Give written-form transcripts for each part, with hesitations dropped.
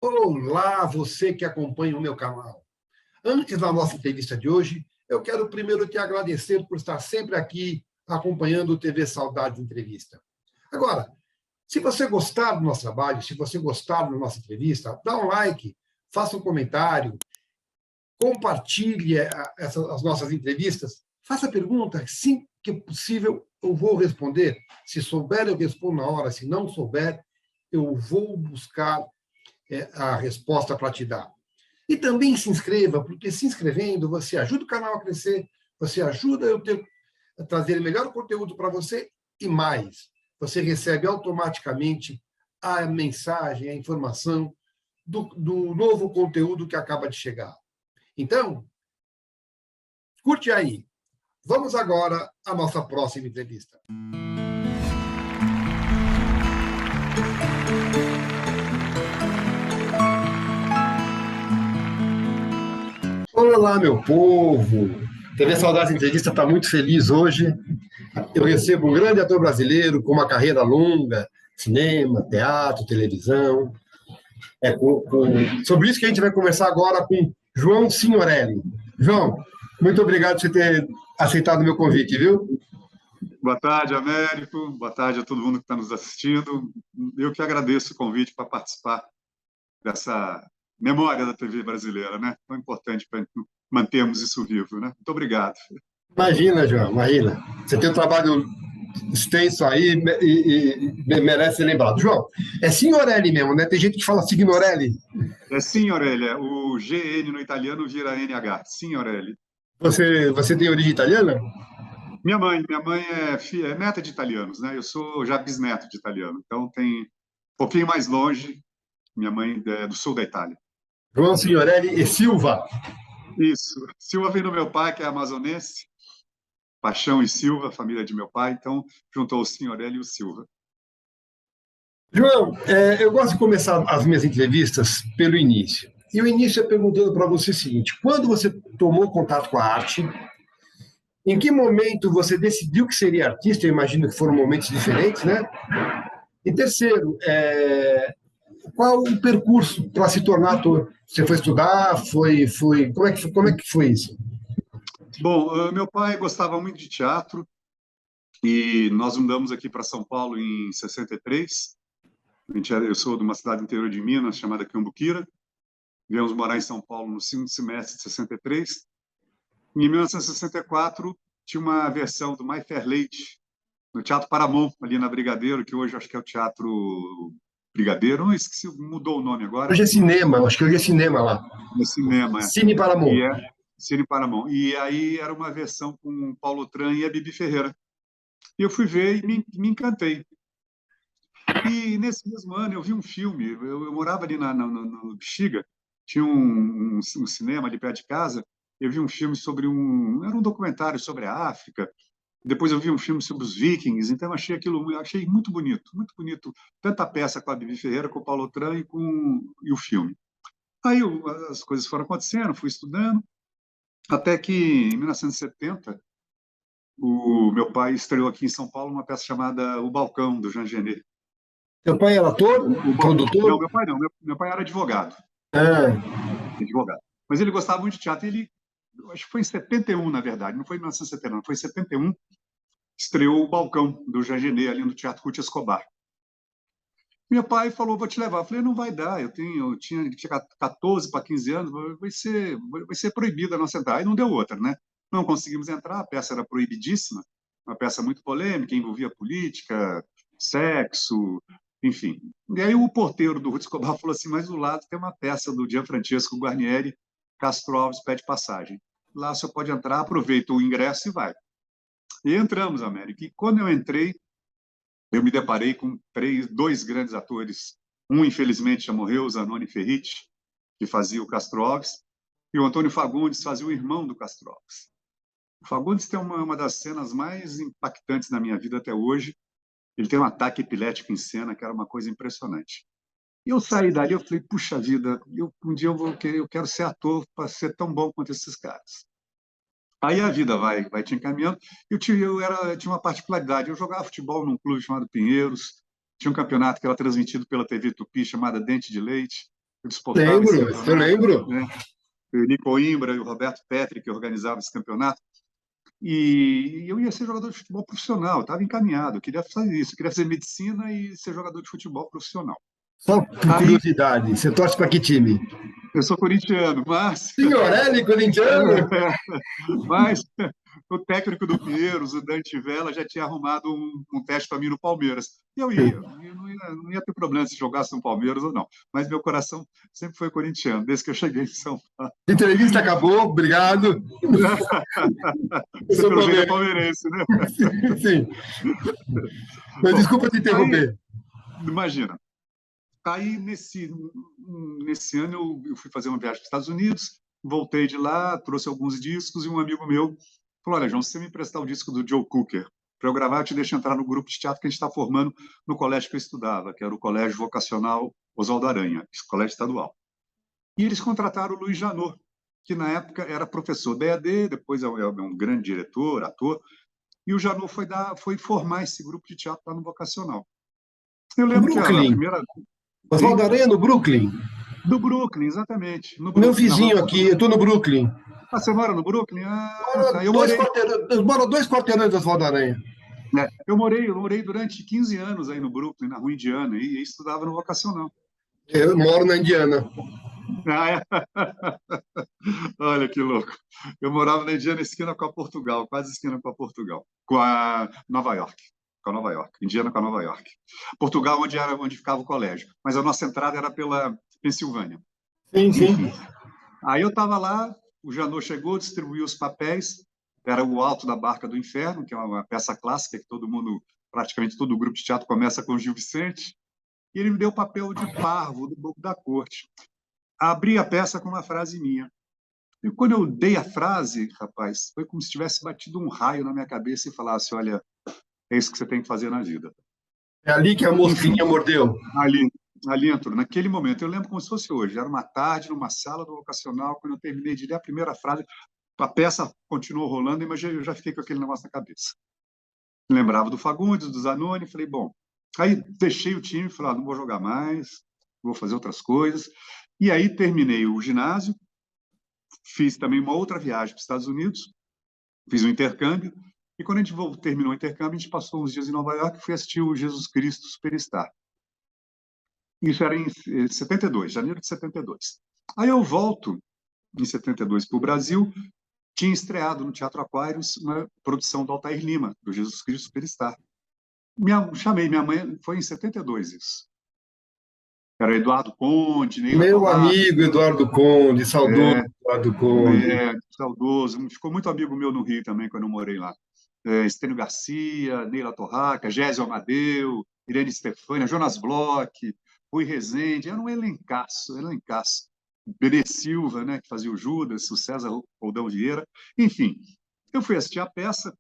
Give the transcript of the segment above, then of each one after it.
Olá, você que acompanha o meu canal. Antes da nossa entrevista de hoje, eu quero primeiro te agradecer por estar sempre aqui acompanhando o TV Saudade Entrevista. Agora, se você gostar do nosso trabalho, se você gostar da nossa entrevista, dá um like, faça um comentário, compartilhe as nossas entrevistas, faça perguntas, sim que possível eu vou responder. Se souber, eu respondo na hora, se não souber, eu vou buscar a resposta para te dar. E também se inscreva, porque se inscrevendo, você ajuda o canal a crescer, você ajuda a trazer melhor conteúdo para você e mais. Você recebe automaticamente a mensagem, a informação do novo conteúdo que acaba de chegar. Então, curte aí. Vamos agora à nossa próxima entrevista. Olá, meu povo! TV Saudades Entrevista está muito feliz hoje. Eu recebo um grande ator brasileiro com uma carreira longa, cinema, teatro, televisão. Sobre isso que a gente vai conversar agora com João Signorelli. João, muito obrigado por você ter aceitado o meu convite, viu? Boa tarde, Américo. Boa tarde a todo mundo que está nos assistindo. Eu que agradeço o convite para participar dessa memória da TV brasileira, né? Tão importante para mantermos isso vivo, né? Muito obrigado. Imagina, João, imagina. Você tem um trabalho extenso aí e merece ser lembrado. João, é Signorelli mesmo, né? Tem gente que fala Signorelli. É Signorelli, o GN no italiano vira NH, Signorelli. Você tem origem italiana? Minha mãe é neta de italianos, né? Eu sou já bisneto de italiano, então tem um pouquinho mais longe, minha mãe é do sul da Itália. João Signorelli e Silva. Isso. Silva vem do meu pai, que é amazonense, Paixão e Silva, família de meu pai, então juntou o Signorelli e o Silva. João, eu gosto de começar as minhas entrevistas pelo início. E o início é perguntando para você o seguinte: quando você tomou contato com a arte, em que momento você decidiu que seria artista? Eu imagino que foram momentos diferentes, né? E terceiro, qual o percurso para se tornar ator? Você foi estudar? Como é que foi isso? Bom, meu pai gostava muito de teatro e nós mudamos aqui para São Paulo em 63. Eu sou de uma cidade interior de Minas chamada Cambuquira. Viemos morar em São Paulo no segundo semestre de 63. Em 1964, tinha uma versão do My Fair Lady no Teatro Paramount, ali na Brigadeiro, que hoje acho que é o Teatro Brigadeiro. Não, esqueci, mudou o nome agora. Hoje é cinema, acho que hoje é cinema lá. No cinema, é. Cine Paramount. Cine Paramount. E aí era uma versão com Paulo Tran e a Bibi Ferreira. E eu fui ver e me encantei. E nesse mesmo ano eu vi um filme, eu morava ali no Bexiga, tinha um cinema ali perto de casa, eu vi um filme era um documentário sobre a África, depois eu vi um filme sobre os Vikings, então achei muito bonito, tanto a peça com a Bibi Ferreira, com o Paulo Tran e o filme. Aí as coisas foram acontecendo, fui estudando, até que em 1970 o meu pai estreou aqui em São Paulo uma peça chamada O Balcão, do Jean Genet. Seu pai era ator? Produtor? Não, meu pai não. Meu pai era advogado. Advogado. Mas ele gostava muito de teatro. Acho que foi em 71, na verdade. Não foi em 1970, não. Foi em 71. Estreou O Balcão, do Jean Genet, ali no Teatro Ruth Escobar. Meu pai falou, vou te levar. Eu falei, não vai dar. Tinha 14 para 15 anos. Vai ser proibida a nossa entrada. Aí não deu outra, né? Não conseguimos entrar. A peça era proibidíssima. Uma peça muito polêmica, envolvia política, sexo, enfim. E aí o porteiro do Ruth Escobar falou assim, mas do lado tem uma peça do Gianfrancesco Guarnieri, Castro Alves pede passagem. Lá você pode entrar, aproveita o ingresso e vai. E entramos, América. E quando eu entrei, eu me deparei com dois grandes atores. Um, infelizmente, já morreu, o Zanoni Ferriti, que fazia o Castro Alves, e o Antônio Fagundes fazia o irmão do Castro Alves. O Fagundes tem uma das cenas mais impactantes na minha vida até hoje. Ele tem um ataque epilético em cena, que era uma coisa impressionante. E eu saí dali, eu falei, puxa vida, um dia eu quero ser ator para ser tão bom quanto esses caras. Aí a vida vai te encaminhando. Eu tinha uma particularidade, eu jogava futebol num clube chamado Pinheiros, tinha um campeonato que era transmitido pela TV Tupi, chamada Dente de Leite. disputava esse Lembro, eu campeonato, lembro. né? O Nico Imbra e o Roberto Petri, que organizavam esse campeonato. E eu ia ser jogador de futebol profissional, estava encaminhado, eu queria fazer isso, eu queria fazer medicina e ser jogador de futebol profissional. Só por Aí, curiosidade, você torce para que time? eu sou corintiano, mas, Signorelli, corintiano? mas o técnico do Pinheiros, o Dante Vela, já tinha arrumado um teste para mim no Palmeiras. E eu ia, não ia ter problema se jogasse no Palmeiras ou não. Mas meu coração sempre foi corintiano, desde que eu cheguei em São Paulo. A entrevista acabou, obrigado. Eu Você, sou pelo jeito, é palmeirense. palmeirense, né? Sim. Mas Bom, desculpa te aí, interromper. imagina, aí nesse ano eu fui fazer uma viagem para os Estados Unidos, voltei de lá, trouxe alguns discos e um amigo meu falou: olha, João, se você me emprestar o disco do Joe Cooker para eu gravar, eu te deixo entrar no grupo de teatro que a gente está formando no colégio que eu estudava, que era o Colégio Vocacional Oswaldo Aranha, esse colégio estadual. E eles contrataram o Luiz Janot, que na época era professor da EAD, depois é um grande diretor, ator, e o Janot foi formar esse grupo de teatro lá no Vocacional. Eu No lembro que a Brooklyn. primeira... Oswaldo Aranha no Brooklyn. Do Brooklyn, exatamente. No Meu Brooklyn, na rua vizinho aqui, eu estou no Brooklyn. Ah, você mora no Brooklyn? Ah, tá. Eu moro a 2 quarteirões do Oswaldo Aranha. Eu morei durante 15 anos aí no Brooklyn, na Rua Indiana, e estudava no vocacional. Eu moro na Indiana. Ah, é? Olha que louco. Eu morava na Indiana, esquina com a Portugal, quase esquina com a Portugal, com a Nova York. Com a Nova York. Indiana com a Nova York. Portugal, onde ficava o colégio. Mas a nossa entrada era pela Pensilvânia. Sim, sim. Enfim. Aí eu estava lá, o Janot chegou, distribuiu os papéis, era o Alto da Barca do Inferno, que é uma peça clássica que todo mundo, praticamente todo o grupo de teatro começa com Gil Vicente, e ele me deu o papel de Parvo, do Bobo da Corte. Abri a peça com uma frase minha. E quando eu dei a frase, rapaz, foi como se tivesse batido um raio na minha cabeça e falasse: olha, é isso que você tem que fazer na vida. É ali que a Enfim, mosquinha mordeu. ali, ali entrou, naquele momento. Eu lembro como se fosse hoje. Era uma tarde, numa sala do vocacional, quando eu terminei de ler a primeira frase, a peça continuou rolando, mas eu já fiquei com aquele negócio na cabeça. Lembrava do Fagundes, do Zanoni, falei, bom, aí deixei o time, falei, não vou jogar mais, vou fazer outras coisas. E aí terminei o ginásio, fiz também uma outra viagem para os Estados Unidos, fiz um intercâmbio, e quando a gente terminou o intercâmbio, a gente passou uns dias em Nova York e fui assistir o Jesus Cristo Superstar. Isso era em 72, janeiro de 72. Aí eu volto em 72 para o Brasil, tinha estreado no Teatro Aquários uma produção do Altair Lima, do Jesus Cristo Superstar. Chamei minha mãe, foi em 72 isso. Era Eduardo Conde, Neila Meu Torraca, amigo Eduardo Conde, saudoso é, Eduardo Conde. saudoso. Ficou muito amigo meu no Rio também, quando eu morei lá. Estênio Garcia, Neila Torraca, Gésio Amadeu, Irene Stefânia, Jonas Bloch, Rui Rezende. Era um elencaço, elencaço. Benê Silva, né, que fazia o Judas, o César Roldão Vieira. Enfim, eu fui assistir a peça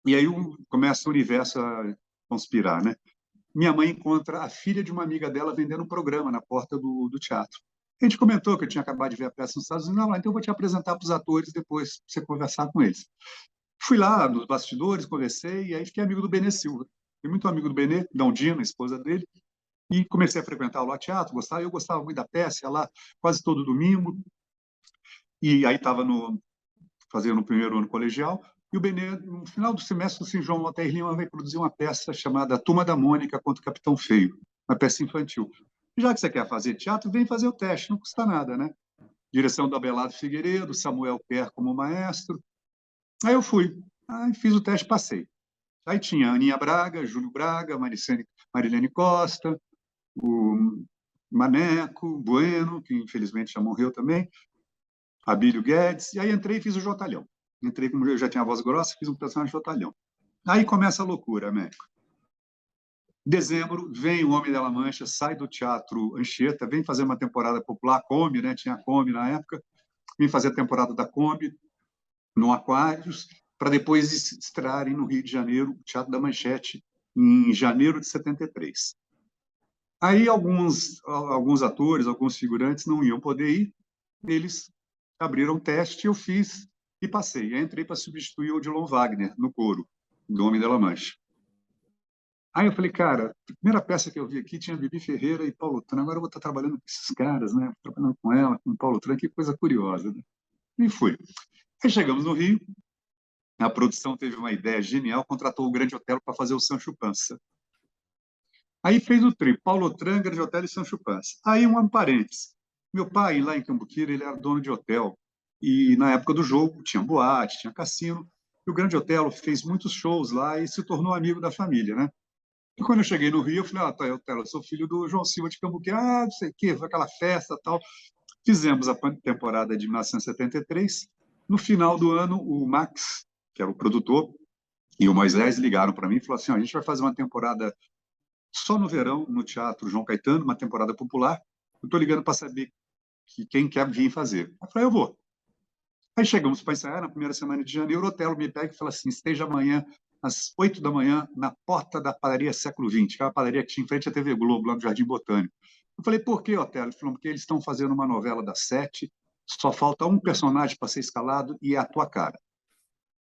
e aí começa o universo a conspirar, né? Minha mãe encontra a filha de uma amiga dela vendendo um programa na porta do teatro. A gente comentou que eu tinha acabado de ver a peça nos Estados Unidos. Não, então eu vou te apresentar para os atores depois, para você conversar com eles. Fui lá nos bastidores, conversei, e aí fiquei amigo do Benê Silva. Fui muito amigo do Benê, da Undina, a esposa dele, e comecei a frequentar o teatro, gostava, eu gostava muito da peça, ia lá quase todo domingo, e aí estava fazendo o primeiro ano colegial, e o Benê, no final do semestre, o São João Altair Lima vai produzir uma peça chamada Turma da Mônica contra o Capitão Feio, uma peça infantil. Já que você quer fazer teatro, vem fazer o teste, não custa nada, né? Direção do Abelardo Figueiredo, Samuel Per como maestro. Aí eu fui, aí fiz o teste, passei. Aí tinha Aninha Braga, Júlio Braga, Marilene Costa, o Maneco, Bueno, que infelizmente já morreu também, Abílio Guedes, e aí entrei e fiz o Jotalhão. Entrei, como eu já tinha a voz grossa, fiz um personagem Jotalhão. Aí começa a loucura, Américo. Dezembro, vem o Homem da La Mancha, sai do Teatro Anchieta, vem fazer uma temporada popular, Kombi, né? Tinha a Kombi na época, vem fazer a temporada da Kombi no Aquários, para depois estrearem no Rio de Janeiro, o Teatro da Manchete, em janeiro de 73. Aí alguns atores, alguns figurantes não iam poder ir, eles abriram teste, eu fiz e passei. Aí entrei para substituir o Odilon Wagner no coro, do Homem da La Mancha. Aí eu falei, cara, a primeira peça que eu vi aqui tinha Bibi Ferreira e Paulo Tran, agora eu vou estar trabalhando com esses caras, né? Trabalhando com ela, com o Paulo Tran, que coisa curiosa, né? E fui. Aí chegamos no Rio, a produção teve uma ideia genial, contratou o Grande Otelo para fazer o Sancho Panza. Aí fez o trio, Paulo Tran, Grande Otelo e Sancho Panza. Aí um parênteses. Meu pai, lá em Cambuquira, ele era dono de hotel. E na época do jogo tinha boate, tinha cassino. E o Grande Otelo fez muitos shows lá e se tornou amigo da família, né? E quando eu cheguei no Rio, eu falei, tá, eu sou filho do João Silva de Cambuquira, não sei o quê, foi aquela festa tal. Fizemos a temporada de 1973. No final do ano, o Max, que era o produtor, e o Moisés ligaram para mim e falaram assim, a gente vai fazer uma temporada só no verão, no Teatro João Caetano, uma temporada popular. Eu estou ligando para saber quem quer vir fazer. Eu falei, eu vou. Aí chegamos para ensaiar na primeira semana de janeiro, o Otelo me pega e fala assim, esteja amanhã às 8 da manhã na porta da padaria Século XX, que é uma padaria que tinha em frente à TV Globo, lá no Jardim Botânico. Eu falei, por que, Otelo? Ele falou, porque eles estão fazendo uma novela das 7, só falta um personagem para ser escalado e é a tua cara.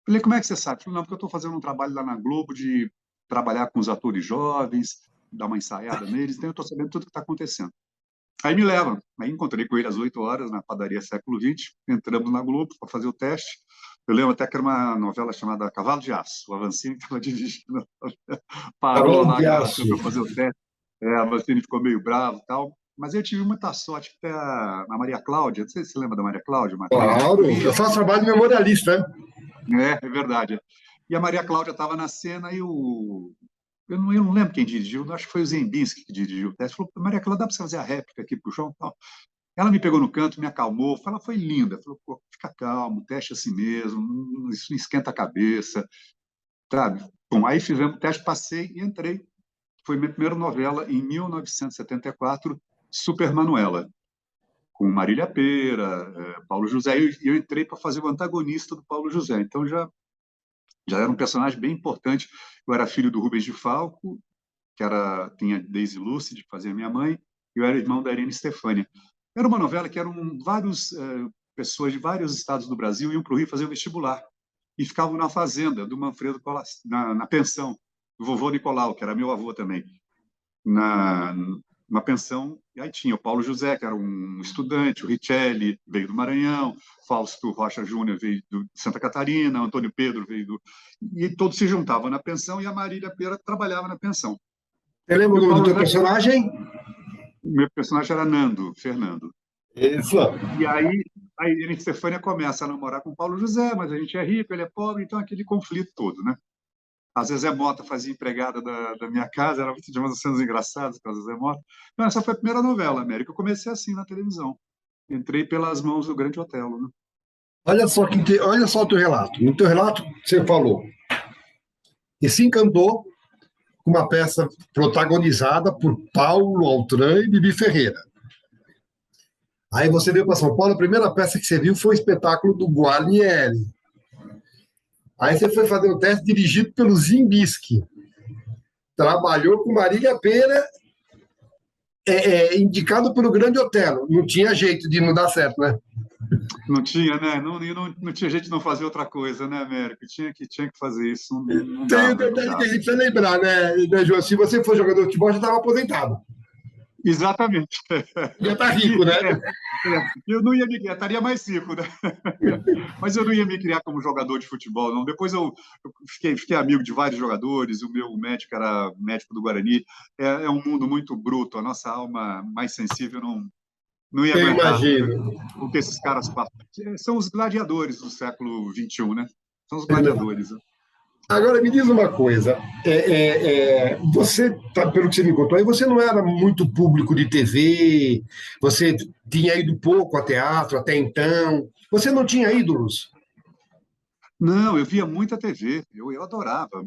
Eu falei, como é que você sabe? Eu falei, não, porque eu estou fazendo um trabalho lá na Globo de trabalhar com os atores jovens, dar uma ensaiada neles, então eu estou sabendo tudo o que está acontecendo. Aí me leva. Aí encontrei com ele às 8 horas na padaria Século XX. Entramos na Globo para fazer o teste. Eu lembro até que era uma novela chamada Cavalo de Aço. O Avancini estava dirigindo. Parou Cavalo lá a de gravação Aço. para fazer o teste. A Avancini ficou meio bravo e tal. Mas eu tive muita sorte que a Maria Cláudia, não sei se você lembra da Maria Cláudia, uma atriz muito Claro, bonita. eu faço trabalho de memorialista, né? É verdade. E a Maria Cláudia estava na cena e eu não lembro quem dirigiu, acho que foi o Zembinski que dirigiu o teste. Falou, Maria Cláudia, dá para você fazer a réplica aqui para o João? Tal. Ela me pegou no canto, me acalmou, ela foi linda, falou, pô, fica calmo, teste assim mesmo, isso não esquenta a cabeça, sabe? Bom, aí fizemos o teste, passei e entrei. Foi minha primeira novela em 1974, Super Manuela, com Marília Pêra, Paulo José, e eu entrei para fazer o antagonista do Paulo José, então já era um personagem bem importante. Eu era filho do Rubens de Falco, tinha Daisy Lucy, de fazer minha mãe, e eu era irmão da Irene Stefânia. Era uma novela que eram vários pessoas de vários estados do Brasil iam para o Rio fazer o vestibular e ficavam na fazenda do Manfredo na pensão do vovô Nicolau, que era meu avô também, na uma pensão. E aí tinha o Paulo José, que era um estudante, o Richelli veio do Maranhão, Fausto Rocha Júnior veio de Santa Catarina, Antônio Pedro veio do... E todos se juntavam na pensão e a Marília Pêra trabalhava na pensão. Você lembra E o o nome do Paulo teu José, personagem? meu personagem era Fernando. Isso. E aí a Irene Stefânia começa a namorar com o Paulo José, mas a gente é rico, ele é pobre, então aquele conflito todo, né? A Zezé Mota fazia empregada da minha casa, era muito de umas cenas engraçadas com a Zezé Mota. Então, essa foi a primeira novela, América. Eu comecei assim na televisão. Entrei pelas mãos do Grande Otelo, né? Olha só o teu relato. No teu relato, você falou que se encantou com uma peça protagonizada por Paulo Altran e Bibi Ferreira. Aí você veio para São Paulo, a primeira peça que você viu foi o espetáculo do Guarnieri. Aí você foi fazer o teste dirigido pelo Zimbisky. Trabalhou com Marília Pêra, indicado pelo Grande Otelo. Não tinha jeito de não dar certo, né? Não tinha, né? Não tinha jeito de não fazer outra coisa, né, América? Tinha que fazer isso, não Tem o dava, não detalhe que a dava. gente precisa lembrar, né, João? Se você for jogador de futebol, já estava aposentado. Exatamente. Já está E, rico, né? eu não ia me criar, estaria mais rico, né? Mas eu não ia me criar como jogador de futebol, não. Depois eu fiquei amigo de vários jogadores, o meu médico era médico do Guarani. É um mundo muito bruto, a nossa alma mais sensível não ia Eu aguentar imagino. o que esses caras passam. São os gladiadores do século XXI, né? São os gladiadores. Né? Agora, me diz uma coisa. Você, pelo que você me contou, aí você não era muito público de TV, você tinha ido pouco a teatro até então. Você não tinha ídolos? Não, eu via muita TV, eu adorava.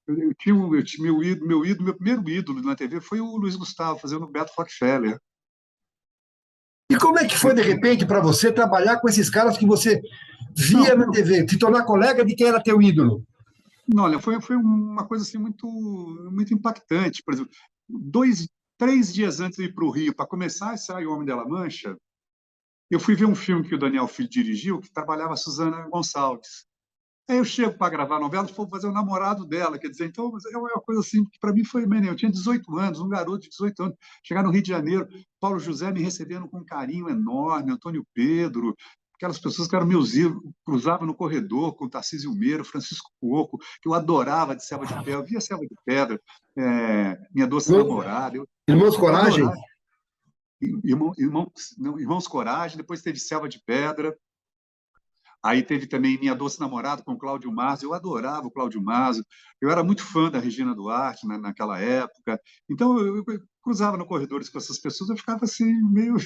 Eu tinha meu primeiro ídolo na TV foi o Luiz Gustavo, fazendo o Beto Rockefeller. E como é que foi, de repente, para você trabalhar com esses caras que você Não, via na TV, se tornar colega de quem era teu ídolo? não, olha, foi uma coisa assim muito, muito impactante. Por exemplo, 3 dias antes de ir para o Rio, para começar a sair O Homem da La Mancha, eu fui ver um filme que o Daniel Filho dirigiu, que trabalhava a Suzana Gonçalves. Aí eu chego para gravar a novela, vou fazer o namorado dela, quer dizer, então é uma coisa assim que para mim foi, eu tinha 18 anos, um garoto de 18 anos, chegar no Rio de Janeiro, Paulo José me recebendo com um carinho enorme, Antônio Pedro, aquelas pessoas que eram meus ídolos, cruzava no corredor com Tarcísio Meira, Francisco Coco, que eu adorava de Selva de Pedra, eu via Selva de Pedra, Minha Doce Namorada, Irmãos Coragem? adorava. Irmãos Coragem, depois teve Selva de Pedra, aí teve também Minha Doce Namorada com o Cláudio Marzo, eu adorava o Cláudio Marzo, eu era muito fã da Regina Duarte naquela época, então eu cruzava no corredores com essas pessoas, eu ficava assim, meio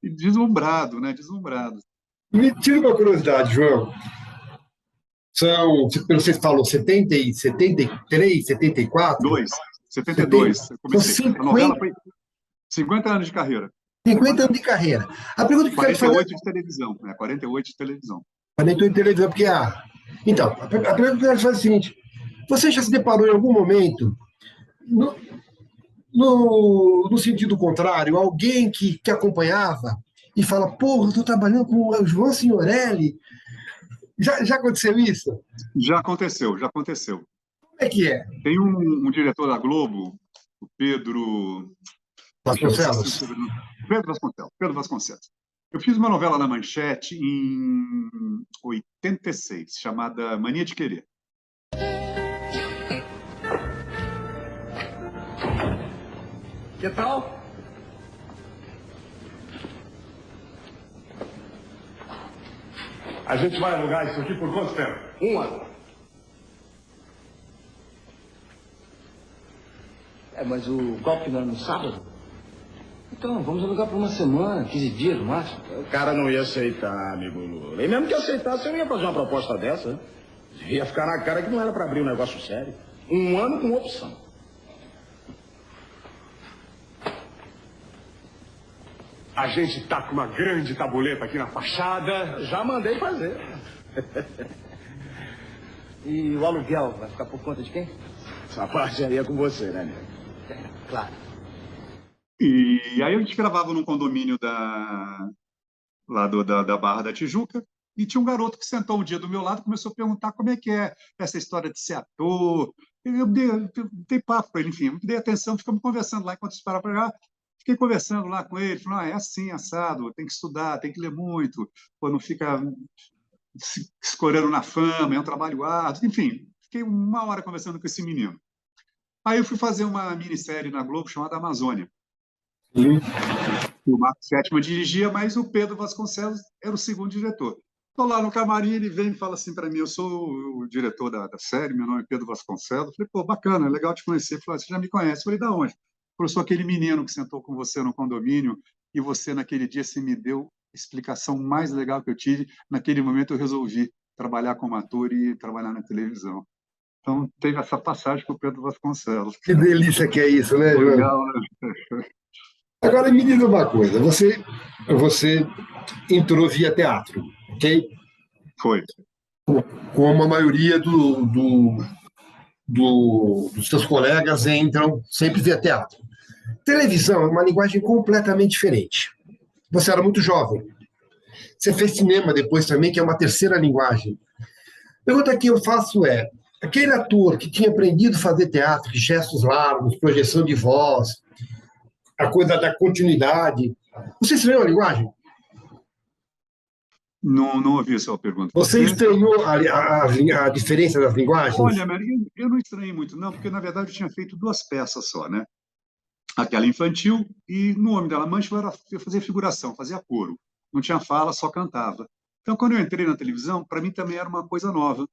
deslumbrado, né? Deslumbrado. Me tira uma curiosidade, João. São, pelo que você falou, 70, 73, 74? 72, eu comecei. São A novela foi 50 anos de carreira. 50 anos de carreira. A pergunta que eu quero te fazer... 48 de televisão, 48 de televisão. 48 de televisão, porque... Então, a pergunta que eu quero te fazer é a seguinte. Você já se deparou em algum momento, no sentido contrário, alguém que acompanhava e fala, porra, eu estou trabalhando com o João Signorelli. Já aconteceu isso? Já aconteceu, já aconteceu. Como é que é? Tem um diretor da Globo, o Pedro Vasconcelos. Pedro Vasconcelos. Eu fiz uma novela na Manchete em 86, chamada Mania de Querer. Que tal? A gente vai alugar isso aqui por quanto tempo? 1 ano. Mas o golpe não era no sábado? Então, vamos alugar por uma semana, 15 dias no máximo. O cara não ia aceitar, amigo Lula. E mesmo que aceitasse, eu não ia fazer uma proposta dessa. Ia ficar na cara que não era para abrir um negócio sério. 1 ano com opção. A gente tá com uma grande tabuleta aqui na fachada. Já mandei fazer. E o aluguel vai ficar por conta de quem? Essa parte aí é com você, né, amigo? Claro. E aí a gente gravava num condomínio lá da Barra da Tijuca, e tinha um garoto que sentou um dia do meu lado e começou a perguntar como é que é essa história de ser ator. Eu dei papo para ele, enfim, eu dei atenção, ficamos conversando lá enquanto esperava para cá. Fiquei conversando lá com ele, falando, é assim, assado, tem que estudar, tem que ler muito, pô, não fica se escorando na fama, é um trabalho árduo, enfim. Fiquei 1 hora conversando com esse menino. Aí eu fui fazer uma minissérie na Globo chamada Amazônia. O Marco Sétima dirigia, mas o Pedro Vasconcelos era o segundo diretor. Estou lá no camarim, ele vem e fala assim para mim, eu sou o diretor da série, meu nome é Pedro Vasconcelos. Falei, pô, bacana, legal te conhecer. Ele falou, você já me conhece? Falei, da onde? Eu sou aquele menino que sentou com você no condomínio e você, naquele dia, se me deu a explicação mais legal que eu tive. Naquele momento, eu resolvi trabalhar como ator e trabalhar na televisão. Então, teve essa passagem com o Pedro Vasconcelos. Que delícia que é isso, né, João? Legal, né? Agora, me diz uma coisa. Você entrou via teatro, ok? Foi. Como a maioria dos seus colegas entram sempre via teatro. Televisão é uma linguagem completamente diferente. Você era muito jovem. Você fez cinema depois também, que é uma terceira linguagem. A pergunta que eu faço é, aquele ator que tinha aprendido a fazer teatro, gestos largos, projeção de voz, a coisa da continuidade, você estranhou a linguagem? Não ouvi a sua pergunta. Você estranhou a diferença das linguagens? Olha, Maria, eu não estranhei muito, não, porque, na verdade, eu tinha feito 2 peças só, né? Aquela infantil e no Homem da La Mancha eu fazia figuração, fazia coro. Não tinha fala, só cantava. Então, quando eu entrei na televisão, para mim também era uma coisa nova.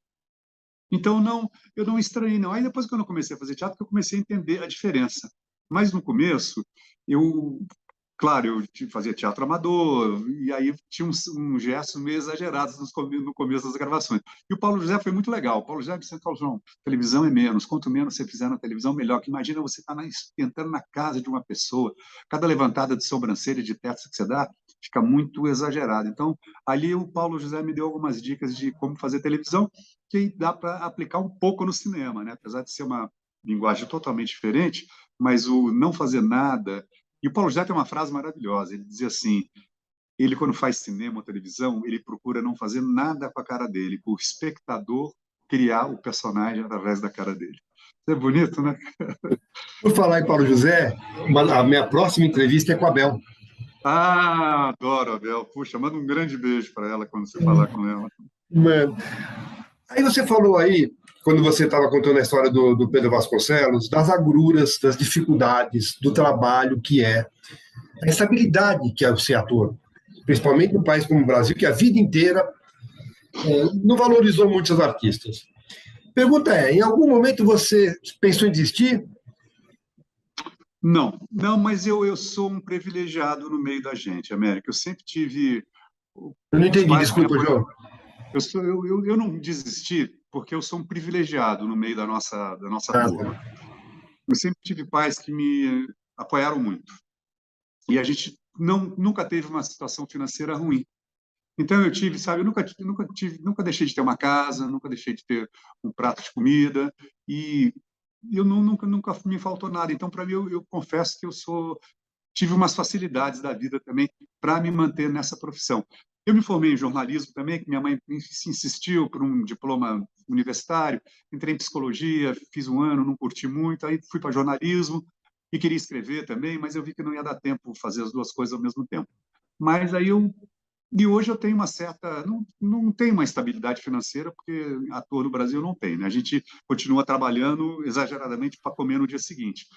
Então, eu não estranhei, não. Aí, depois que eu comecei a fazer teatro, eu comecei a entender a diferença. Mas, no começo, claro, eu fazia teatro amador, e aí tinha uns gestos meio exagerados no começo das gravações. E o Paulo José foi muito legal. O Paulo José disse, João, televisão é menos. Quanto menos você fizer na televisão, melhor. Que imagina você estar entrando na casa de uma pessoa, cada levantada de sobrancelha, de testa que você dá, fica muito exagerado. Então, ali o Paulo José me deu algumas dicas de como fazer televisão, que dá para aplicar um pouco no cinema, né? Apesar de ser uma linguagem totalmente diferente, mas o não fazer nada... E o Paulo José tem uma frase maravilhosa. Ele dizia assim, ele, quando faz cinema ou televisão, ele procura não fazer nada com a cara dele, para o espectador criar o personagem através da cara dele. Isso é bonito, né? Por falar em Paulo José, a minha próxima entrevista é com a Bel. Ah, adoro a Bel. Puxa, manda um grande beijo para ela quando você falar com ela. Mano. Aí você falou aí, quando você estava contando a história do Pedro Vasconcelos, das agruras, das dificuldades, do trabalho que é, a estabilidade que é ser ator, principalmente num país como o Brasil, que a vida inteira não valorizou muito os artistas. Pergunta é, em algum momento você pensou em desistir? Não, não, mas eu sou um privilegiado no meio da gente, América. Eu sempre tive Eu não os entendi, pais que me desculpa, apoiaram. João. Eu não desisti porque eu sou um privilegiado no meio da nossa Ah, turma. Eu sempre tive pais que me apoiaram muito. E a gente nunca teve uma situação financeira ruim. Então eu tive, sabe, nunca deixei de ter uma casa, nunca deixei de ter um prato de comida e eu nunca me faltou nada. Então, para mim, eu confesso que tive umas facilidades da vida também para me manter nessa profissão. Eu me formei em jornalismo também, que minha mãe insistiu por um diploma universitário. Entrei em psicologia, fiz um ano, não curti muito, aí fui para jornalismo e queria escrever também, mas eu vi que não ia dar tempo fazer as duas coisas ao mesmo tempo. Mas aí e hoje eu tenho uma certa, não tenho uma estabilidade financeira, porque ator no Brasil não tem, né? A gente continua trabalhando exageradamente para comer no dia seguinte.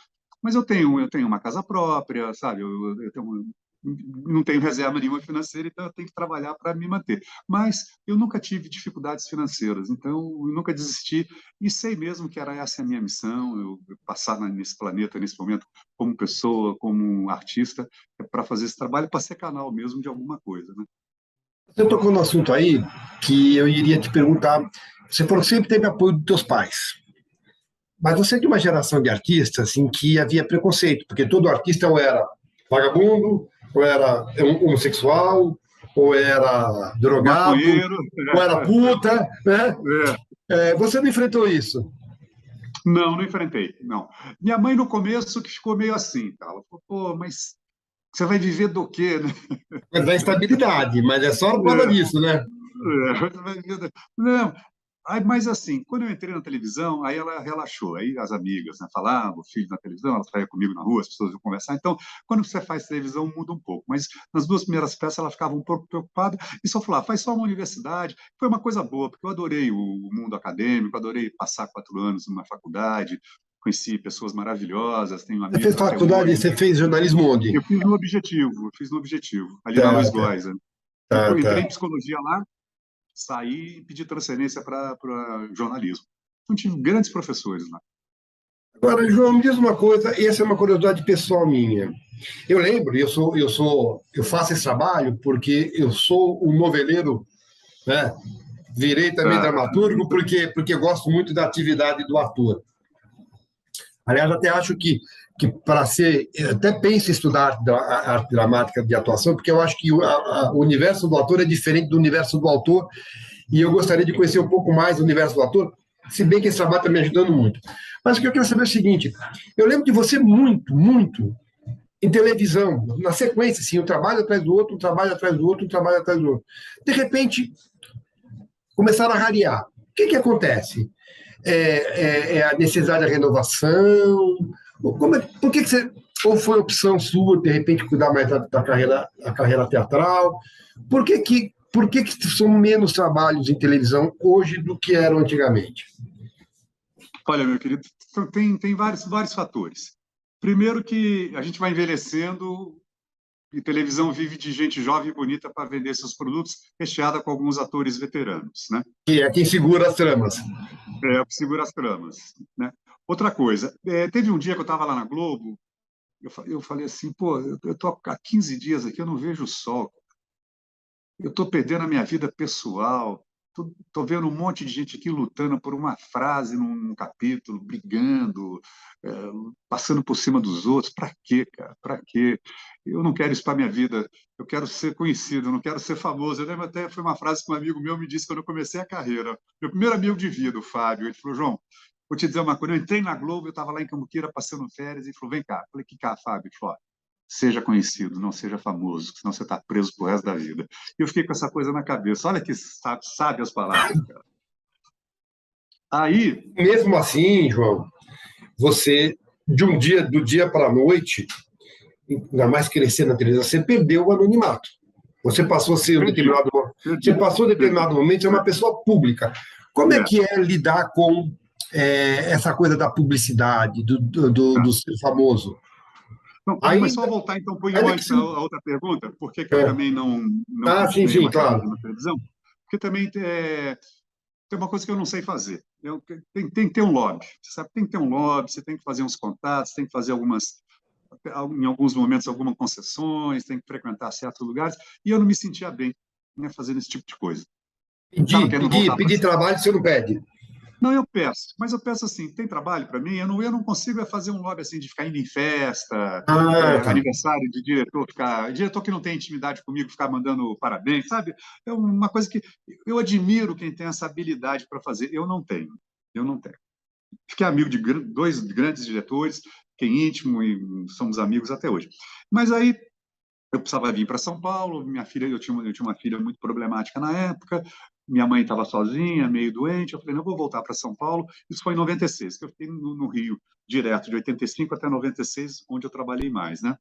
Mas eu tenho uma casa própria, sabe? Não tenho reserva nenhuma financeira, então eu tenho que trabalhar para me manter. Mas eu nunca tive dificuldades financeiras, então eu nunca desisti e sei mesmo que era essa a minha missão, eu passar nesse planeta, nesse momento, como pessoa, como um artista, para fazer esse trabalho, para ser canal mesmo de alguma coisa, né? Você tocou no assunto aí que eu iria te perguntar. Você falou que sempre teve apoio dos teus pais. Mas você é de uma geração de artistas em que havia preconceito, porque todo artista ou era vagabundo, ou era homossexual, ou era drogado, Maconheiro. ou era puta, né? É. Você não enfrentou isso? Não, não enfrentei, não. Minha mãe, no começo, que ficou meio assim, tá? Ela falou, pô, mas você vai viver do quê, né? Mas da instabilidade, mas é só por causa disso, né? Você vai viver Não, aí, mas assim, quando eu entrei na televisão, aí ela relaxou. Aí as amigas, né, falavam, o filho na televisão, ela saía comigo na rua, as pessoas iam conversar. Então, quando você faz televisão, muda um pouco. Mas nas duas primeiras peças, ela ficava um pouco preocupada e só falava, faz só uma universidade. Foi uma coisa boa, porque eu adorei o mundo acadêmico, adorei passar 4 anos numa faculdade, conheci pessoas maravilhosas, tenho Você fez amigos até faculdade, hoje. você fez jornalismo onde? Eu fiz no Objetivo, ali na Tá, Luiz tá, Góes, né? tá, Depois eu entrei tá. em psicologia lá, saí e pedi transferência para jornalismo. Então, tive grandes professores lá. Agora, João, me diz uma coisa, essa é uma curiosidade pessoal minha. Eu lembro, eu faço esse trabalho porque eu sou um noveleiro, né? Virei também Tá. dramaturgo porque eu gosto muito da atividade do ator. Aliás, até acho que para ser, eu até penso em estudar a arte dramática de atuação, porque eu acho que o universo do ator é diferente do universo do autor, e eu gostaria de conhecer um pouco mais o universo do ator, se bem que esse trabalho está me ajudando muito. Mas o que eu quero saber é o seguinte: eu lembro de você muito, muito em televisão, na sequência, assim, um trabalho atrás do outro, um trabalho atrás do outro, um trabalho atrás do outro. De repente, começaram a rarear. O que acontece? É a necessidade da renovação? Por que você. Ou foi opção sua, de repente, cuidar mais da carreira teatral? Por que são menos trabalhos em televisão hoje do que eram antigamente? Olha, meu querido, tem vários fatores. Primeiro que a gente vai envelhecendo e televisão vive de gente jovem e bonita para vender seus produtos, recheada com alguns atores veteranos, né? Que é quem segura as tramas. É, segura as tramas, né? Outra coisa, teve um dia que eu estava lá na Globo, eu falei assim, pô, eu estou há 15 dias aqui, eu não vejo o sol. Eu estou perdendo a minha vida pessoal. Estou vendo um monte de gente aqui lutando por uma frase num capítulo, brigando, é, passando por cima dos outros. Para quê, cara? Para quê? Eu não quero isso para minha vida. Eu quero ser conhecido, eu não quero ser famoso. Eu lembro até, foi uma frase que um amigo meu me disse quando eu comecei a carreira. Meu primeiro amigo de vida, o Fábio, ele falou, João, vou te dizer uma coisa. Eu entrei na Globo, eu estava lá em Cambuquira passando férias e falou, vem cá. Eu falei, que cá, Fábio? Ele falou, seja conhecido, não seja famoso, senão você está preso pro resto da vida. E eu fiquei com essa coisa na cabeça. Olha que sabe as palavras, cara. Aí... Mesmo assim, João, você, do dia para a noite, ainda mais crescer na televisão, você perdeu o anonimato. Você passou a ser você passou a determinado momento, é uma pessoa pública. Como é que é lidar com essa coisa da publicidade, do ser famoso? Não, mas só voltar então um pouquinho antes a outra pergunta, por que eu também não sim, claro. Na televisão? Porque também tem uma coisa que eu não sei fazer. Tem que ter um lobby, sabe? Tem que ter um lobby, você tem que fazer uns contatos, tem que fazer em alguns momentos, algumas concessões, tem que frequentar certos lugares, e eu não me sentia bem, né, fazendo esse tipo de coisa. Pedir trabalho, você não pede? Não, eu peço, mas eu peço assim, tem trabalho para mim? Eu não consigo fazer um lobby assim de ficar indo em festa, aniversário de diretor que não tem intimidade comigo, ficar mandando parabéns, sabe? É uma coisa que eu admiro quem tem essa habilidade para fazer. Eu não tenho. Fiquei amigo de dois grandes diretores, fiquei íntimo e somos amigos até hoje. Mas aí eu precisava vir para São Paulo, eu tinha uma filha muito problemática na época, minha mãe estava sozinha, meio doente, eu falei, não, vou voltar para São Paulo. Isso foi em 96, que eu fiquei no Rio direto, de 85 até 96, onde eu trabalhei mais, né?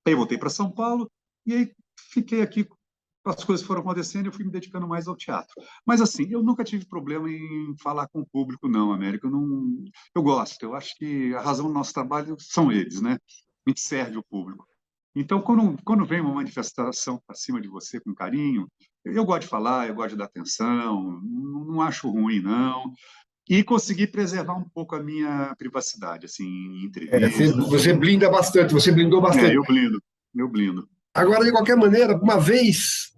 Aí eu voltei para São Paulo, e aí fiquei aqui, as coisas foram acontecendo e eu fui me dedicando mais ao teatro. Mas, assim, eu nunca tive problema em falar com o público, não, América. Eu gosto, eu acho que a razão do nosso trabalho são eles, né? A gente serve o público. Então, quando vem uma manifestação para cima de você com carinho, eu gosto de falar, eu gosto de dar atenção, não acho ruim, não. E consegui preservar um pouco a minha privacidade, assim, em entrevistas. Você blinda bastante, você blindou bastante. Eu blindo. Agora, de qualquer maneira, uma vez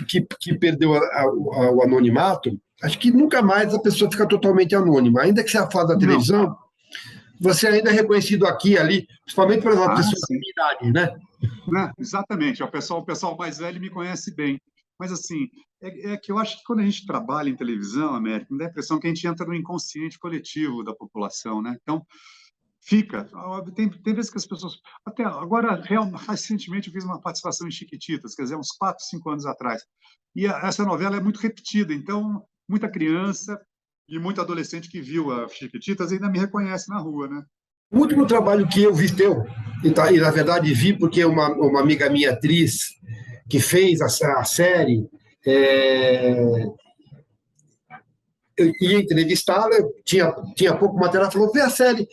que perdeu o anonimato, acho que nunca mais a pessoa fica totalmente anônima. Ainda que seja fora da televisão, você ainda é reconhecido aqui e ali, principalmente por uma pessoa da minha idade, né? Exatamente. O pessoal mais velho me conhece bem. Mas, assim, é que eu acho que quando a gente trabalha em televisão, América, me dá a impressão que a gente entra no inconsciente coletivo da população, né? Então, fica. Tem vezes que as pessoas... Até agora, recentemente, eu fiz uma participação em Chiquititas, quer dizer, uns 4, 5 anos atrás. E essa novela é muito repetida, então, muita criança e muito adolescente que viu a Chiquititas ainda me reconhece na rua, né? O último trabalho que eu vi teu, e na verdade vi porque uma amiga minha, atriz, que fez a série, eu ia entrevistá-la, tinha pouco material, falou, vê a série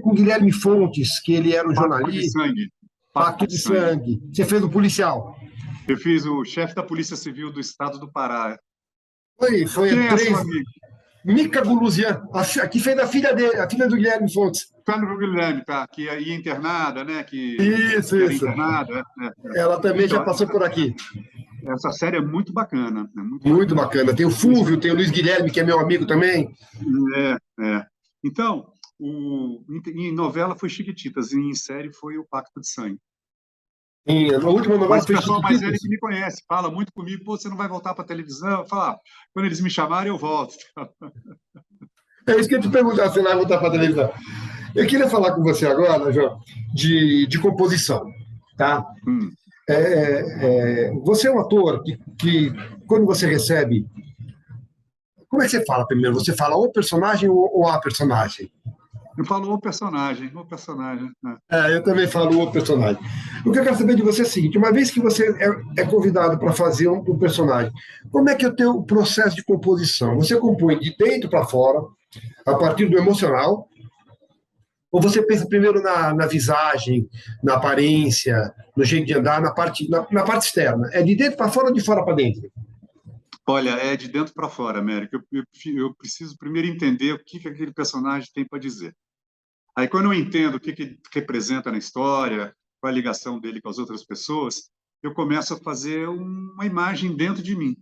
com Guilherme Fontes, que ele era um jornalista. Pacto de Sangue. Você fez o policial. Eu fiz o chefe da Polícia Civil do Estado do Pará. Foi Quem três... Mica Guluzian, que fez a filha dele, a filha do Guilherme Fontes. Filha do Guilherme, tá? Que ia internada, né? Isso. Internada, Ela também já passou por aqui. Essa série é muito bacana. Muito bacana. Tem o Fúvio, tem o Luiz Guilherme, que é meu amigo também. Então, em novela foi Chiquititas, e em série foi o Pacto de Sangue. Sim, a última novela mas o pessoal mais velho que me conhece, fala muito comigo, pô, você não vai voltar para a televisão? Fala, quando eles me chamarem, eu volto. É isso que eu te perguntar, se vai voltar para a televisão. Eu queria falar com você agora, João, de composição, tá? Você é um ator que, quando você recebe... Como é que você fala primeiro? Você fala o personagem ou a personagem? Eu falo o personagem. Né? Eu também falo o personagem. O que eu quero saber de você é o seguinte, uma vez que você é convidado para fazer um personagem, como é que é o teu processo de composição? Você compõe de dentro para fora, a partir do emocional, ou você pensa primeiro na visagem, na aparência, no jeito de andar, na parte externa? É de dentro para fora ou de fora para dentro? Olha, é de dentro para fora, América. Eu preciso primeiro entender o que aquele personagem tem para dizer. Aí, quando eu entendo o que representa na história, qual a ligação dele com as outras pessoas, eu começo a fazer uma imagem dentro de mim.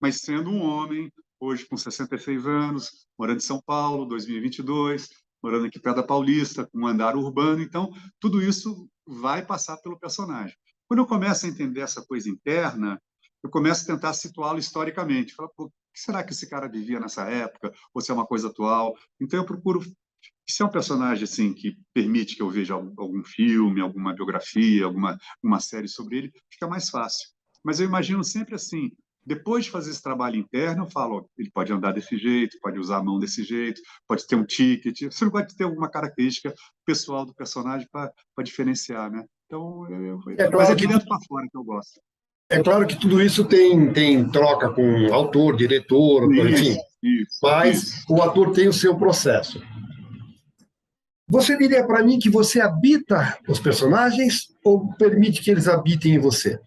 Mas sendo um homem, hoje com 66 anos, morando em São Paulo, 2022, morando aqui perto da Paulista, com um andar urbano. Então, tudo isso vai passar pelo personagem. Quando eu começo a entender essa coisa interna, eu começo a tentar situá-lo historicamente. Falo, pô, o que será que esse cara vivia nessa época? Ou se é uma coisa atual? Então, eu procuro Se é um personagem assim que permite que eu veja algum filme, alguma biografia, uma série sobre ele, fica mais fácil. Mas eu imagino sempre assim, depois de fazer esse trabalho interno, eu falo, ó, ele pode andar desse jeito, pode usar a mão desse jeito, pode ter um ticket, você não pode ter alguma característica pessoal do personagem para diferenciar, né? Então, mas é de dentro para fora que eu gosto. É claro que tudo isso tem troca com autor, diretor, enfim, mas o ator tem o seu processo. Você diria para mim que você habita os personagens ou permite que eles habitem em você?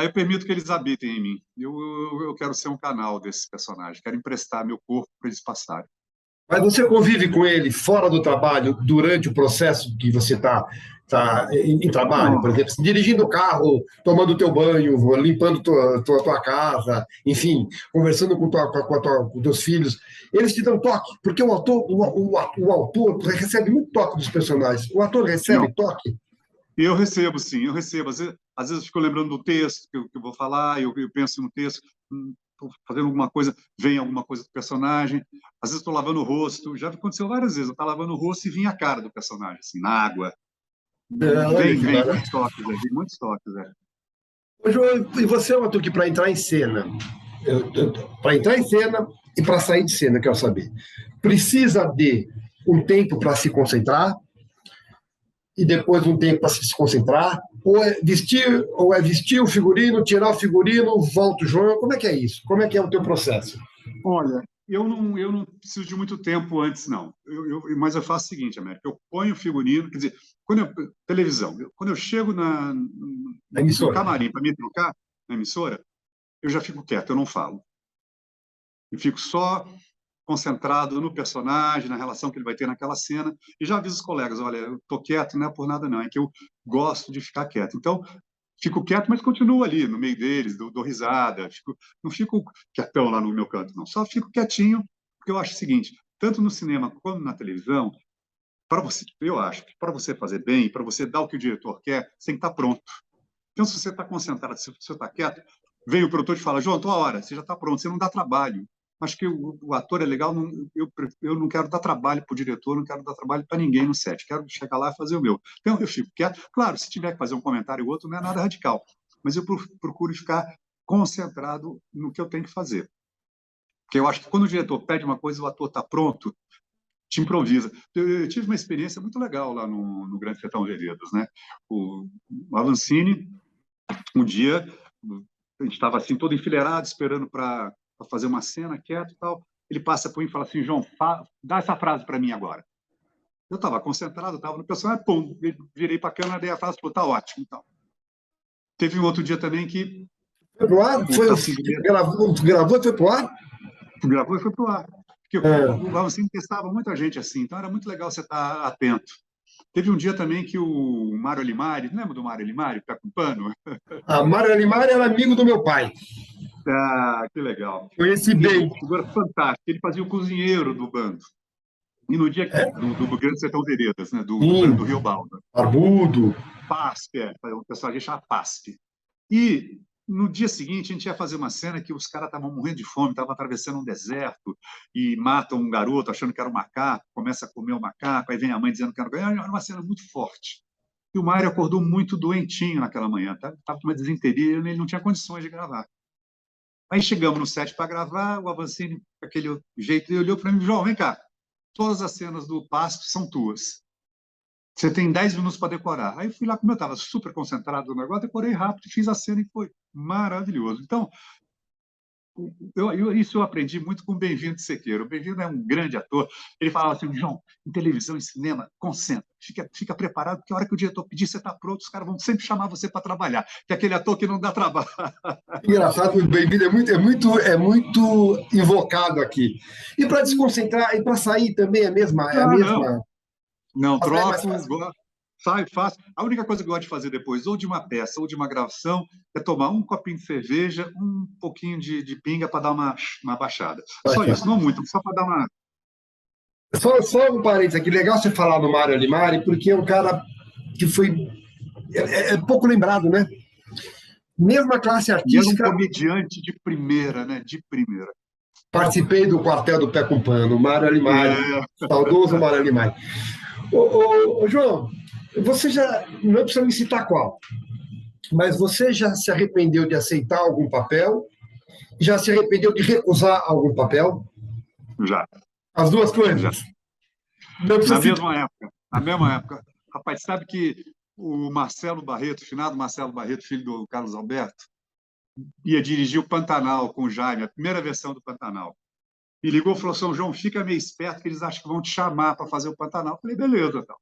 Eu permito que eles habitem em mim. Eu quero ser um canal desses personagens, quero emprestar meu corpo para eles passarem. Mas você convive com ele fora do trabalho, durante o processo que você está em trabalho, por exemplo, dirigindo o carro, tomando o teu banho, limpando tua casa, enfim, conversando com teus filhos. Eles te dão toque, porque o autor recebe muito toque dos personagens. O ator recebe toque? Eu recebo, sim, eu recebo. Às vezes eu fico lembrando do texto que eu vou falar, eu penso no texto, estou fazendo alguma coisa, vem alguma coisa do personagem. Às vezes estou lavando o rosto, já aconteceu várias vezes, eu estou lavando o rosto e vinha a cara do personagem, assim, na água. Vem muitos toques, vem muitos toques. João, e você é um ator que, para entrar em cena, e para sair de cena, quero saber, precisa de um tempo para se concentrar, e depois um tempo para se concentrar, ou é vestir o figurino, tirar o figurino, volta o João, como é que é isso? Como é que é o teu processo? Olha, eu não preciso de muito tempo antes, não. Mas eu faço o seguinte, América, eu ponho o figurino, quer dizer, televisão, quando eu chego no camarim para me trocar, na emissora, eu já fico quieto, eu não falo. Eu fico só concentrado no personagem, na relação que ele vai ter naquela cena, e já aviso os colegas, olha, eu estou quieto, não é por nada não, é que eu gosto de ficar quieto. Então, fico quieto, mas continuo ali, no meio deles, dou risada, não fico quietão lá no meu canto, não, só fico quietinho, porque eu acho o seguinte, tanto no cinema como na televisão, eu acho que para você fazer bem, para você dar o que o diretor quer, você tem que estar pronto. Então, se você está concentrado, se você está quieto, vem o produtor e fala, João, tua hora, você já está pronto, você não dá trabalho. Acho que o ator é legal, eu não quero dar trabalho para o diretor, não quero dar trabalho para ninguém no set, quero chegar lá e fazer o meu. Então, eu fico quieto. Claro, se tiver que fazer um comentário ou outro, não é nada radical, mas eu procuro ficar concentrado no que eu tenho que fazer. Porque eu acho que quando o diretor pede uma coisa, o ator está pronto, te improvisa. Eu tive uma experiência muito legal lá no Grande Sertão Veredas, né? O Avancini, um dia, a gente estava assim, todo enfileirado, esperando para fazer uma cena, quieto e tal. Ele passa por mim e fala assim, João, dá essa frase para mim agora. Eu estava concentrado, estava no personagem, pum, virei para a câmera, dei a frase, falou, tá ótimo. Então. Teve um outro dia também que... Foi pro ar? Gravou e foi pro ar? Gravou e foi pro ar. Porque o Avancini testava muita gente assim, então era muito legal você estar atento. Teve um dia também que o Mário Limari, lembra do Mário Limari, que tá com pano? Mário Limari era amigo do meu pai. Ah, que legal. Conheci bem. Figura fantástica. Ele fazia o cozinheiro do bando. E no dia do Grande Sertão Veredas, né? Do Rio Balda. Barbudo. PASP, o pessoal chama PASP. E no dia seguinte, a gente ia fazer uma cena que os caras estavam morrendo de fome, estavam atravessando um deserto e matam um garoto achando que era um macaco, começa a comer o macaco, aí vem a mãe dizendo que era uma cena muito forte. E o Mário acordou muito doentinho naquela manhã, estava com uma desinteria, ele não tinha condições de gravar. Aí chegamos no set para gravar, o Avancini, com aquele jeito, ele olhou para mim, João, vem cá, todas as cenas do PASP são tuas. Você tem 10 minutos para decorar. Aí eu fui lá, como eu estava super concentrado no negócio, decorei rápido, fiz a cena e foi maravilhoso. Então, isso eu aprendi muito com o Bem-vindo de Sequeiro. O Bem-vindo é um grande ator. Ele falava assim, João, em televisão e cinema, concentra, fica preparado, porque a hora que o diretor pedir, você está pronto, os caras vão sempre chamar você para trabalhar. Que é aquele ator que não dá trabalho. Engraçado, o Bem-vindo é muito invocado aqui. E para desconcentrar, e para sair também é a mesma... Não, troco, sai, faço. A única coisa que eu gosto de fazer depois, ou de uma peça, ou de uma gravação, é tomar um copinho de cerveja, um pouquinho de pinga para dar uma baixada. Só isso, não muito, só para dar uma... Só um parênteses aqui, legal você falar do Mário Limari, porque é um cara que foi... É pouco lembrado, né? Mesma classe artística... E era um comediante de primeira, né? De primeira. Participei do Quartel do Pé com Pano, Mário Alimari, saudoso Mário Alimari. Ô, João, você já, não precisa me citar qual, mas você já se arrependeu de aceitar algum papel? Já se arrependeu de recusar algum papel? Já. As duas coisas? Já. Na mesma época. Rapaz, sabe que o Marcelo Barreto, o finado Marcelo Barreto, filho do Carlos Alberto, ia dirigir o Pantanal com o Jaime, a primeira versão do Pantanal. E ligou e falou: São João, fica meio esperto que eles acham que vão te chamar para fazer o Pantanal. Eu falei: beleza, então.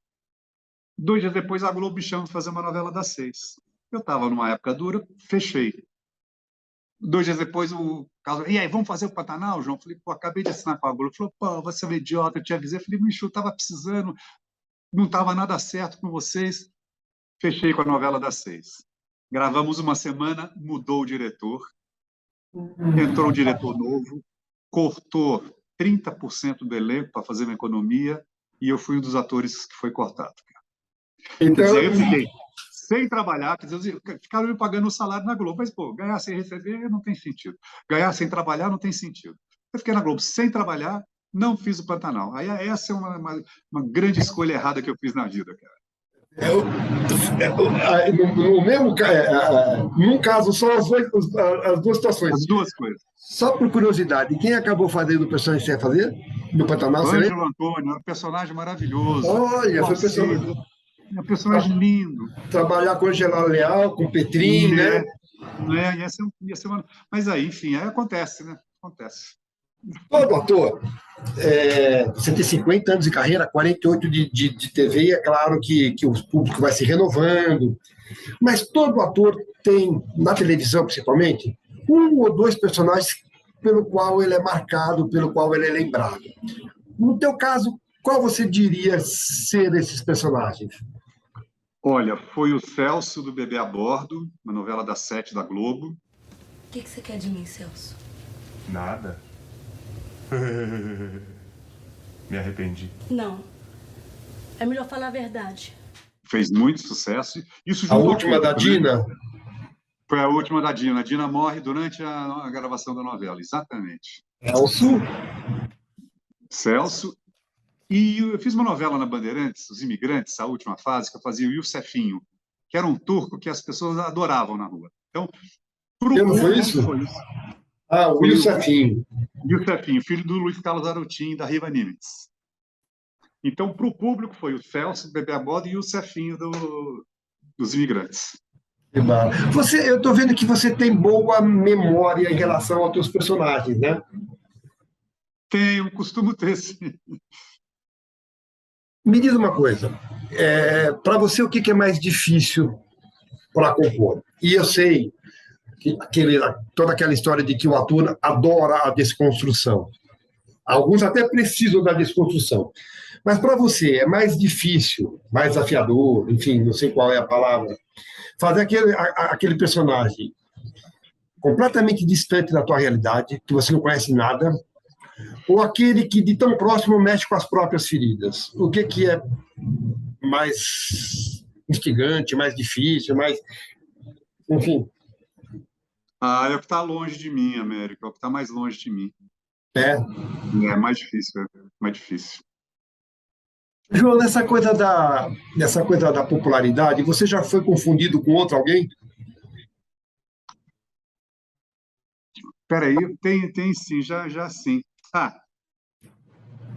2 dias depois, a Globo me chama para fazer uma novela das 6. Eu estava numa época dura, fechei. 2 dias depois, o Carlos: e aí, vamos fazer o Pantanal, João? Eu falei: pô, acabei de assinar com a Globo. Ele falou: pô, você é um idiota, eu te avisei. Eu falei: bicho, eu estava precisando, não estava nada certo com vocês. Fechei com a novela das 6. Gravamos uma semana, mudou o diretor, entrou um diretor novo, cortou 30% do elenco para fazer uma economia, e eu fui um dos atores que foi cortado. Então, quer dizer, eu fiquei sem trabalhar, quer dizer, ficaram me pagando o salário na Globo, mas, pô, ganhar sem receber não tem sentido. Ganhar sem trabalhar não tem sentido. Eu fiquei na Globo sem trabalhar, não fiz o Pantanal. Aí essa é uma grande escolha errada que eu fiz na vida, cara. No mesmo num caso, só as duas situações. As duas coisas. Só por curiosidade, quem acabou fazendo o personagem que você ia fazer no Pantanal? Ângelo Antônio, era um personagem maravilhoso. Olha, foi personagem. É um personagem lindo. Trabalhar com Angela Leal, com Petrinho, né? Ia ser uma... Mas aí, enfim, aí acontece, né? Acontece. Todo ator, você tem 50 anos de carreira, 48 de TV, e é claro que o público vai se renovando, mas todo ator tem, na televisão principalmente, 1 ou 2 personagens pelo qual ele é marcado, pelo qual ele é lembrado. No teu caso, qual você diria ser esses personagens? Olha, foi o Celso do Bebê a Bordo, uma novela das 7 da Globo. O que você quer de mim, Celso? Nada. Me arrependi. Não. É melhor falar a verdade. Fez muito sucesso. Isso A última da Dina? Foi a última da Dina. A Dina morre durante a gravação da novela, exatamente. Celso. E eu fiz uma novela na Bandeirantes, Os Imigrantes, a última fase, que eu fazia o Yousefinho, que era um turco que as pessoas adoravam na rua. Então, não foi isso? O Yousefinho. Yousefinho, filho do Luiz Carlos Arotin, da Riva Nimitz. Então, para o público, foi o Celso, o Bebê a Bordo e o Yousefinho dos Imigrantes. Eu estou vendo que você tem boa memória em relação aos teus personagens, né? Tenho, costumo ter, sim. Me diz uma coisa, para você o que é mais difícil para compor? E eu sei que toda aquela história de que o ator adora a desconstrução. Alguns até precisam da desconstrução. Mas para você é mais difícil, mais desafiador, enfim, não sei qual é a palavra, fazer aquele personagem completamente distante da tua realidade, que você não conhece nada, ou aquele que de tão próximo mexe com as próprias feridas? O que é mais instigante, mais difícil, mais... Enfim. É o que está longe de mim, América, é o que está mais longe de mim. É mais difícil, mais difícil. João, nessa coisa da popularidade, você já foi confundido com outro alguém? Peraí, tem sim, já sim.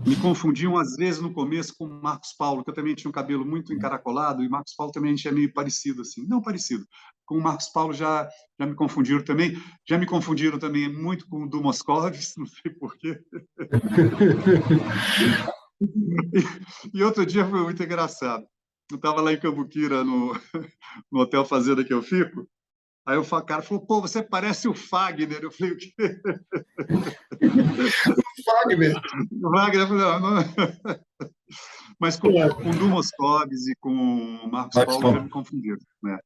Me confundiam às vezes no começo com o Marcos Paulo, que eu também tinha um cabelo muito encaracolado, e Marcos Paulo também a gente é meio parecido, assim. Não parecido. Com o Marcos Paulo já me confundiram também. Já me confundiram também muito com o Du Moscovis, não sei porquê. E outro dia foi muito engraçado. Eu estava lá em Cambuquira, no Hotel Fazenda que eu fico, aí o cara falou: pô, você parece o Fagner. Eu falei: o quê? Fagner? O Fagner, eu falei: não. Mas com o Du Moscovis e com o Marcos Paulo já me confundiram, né?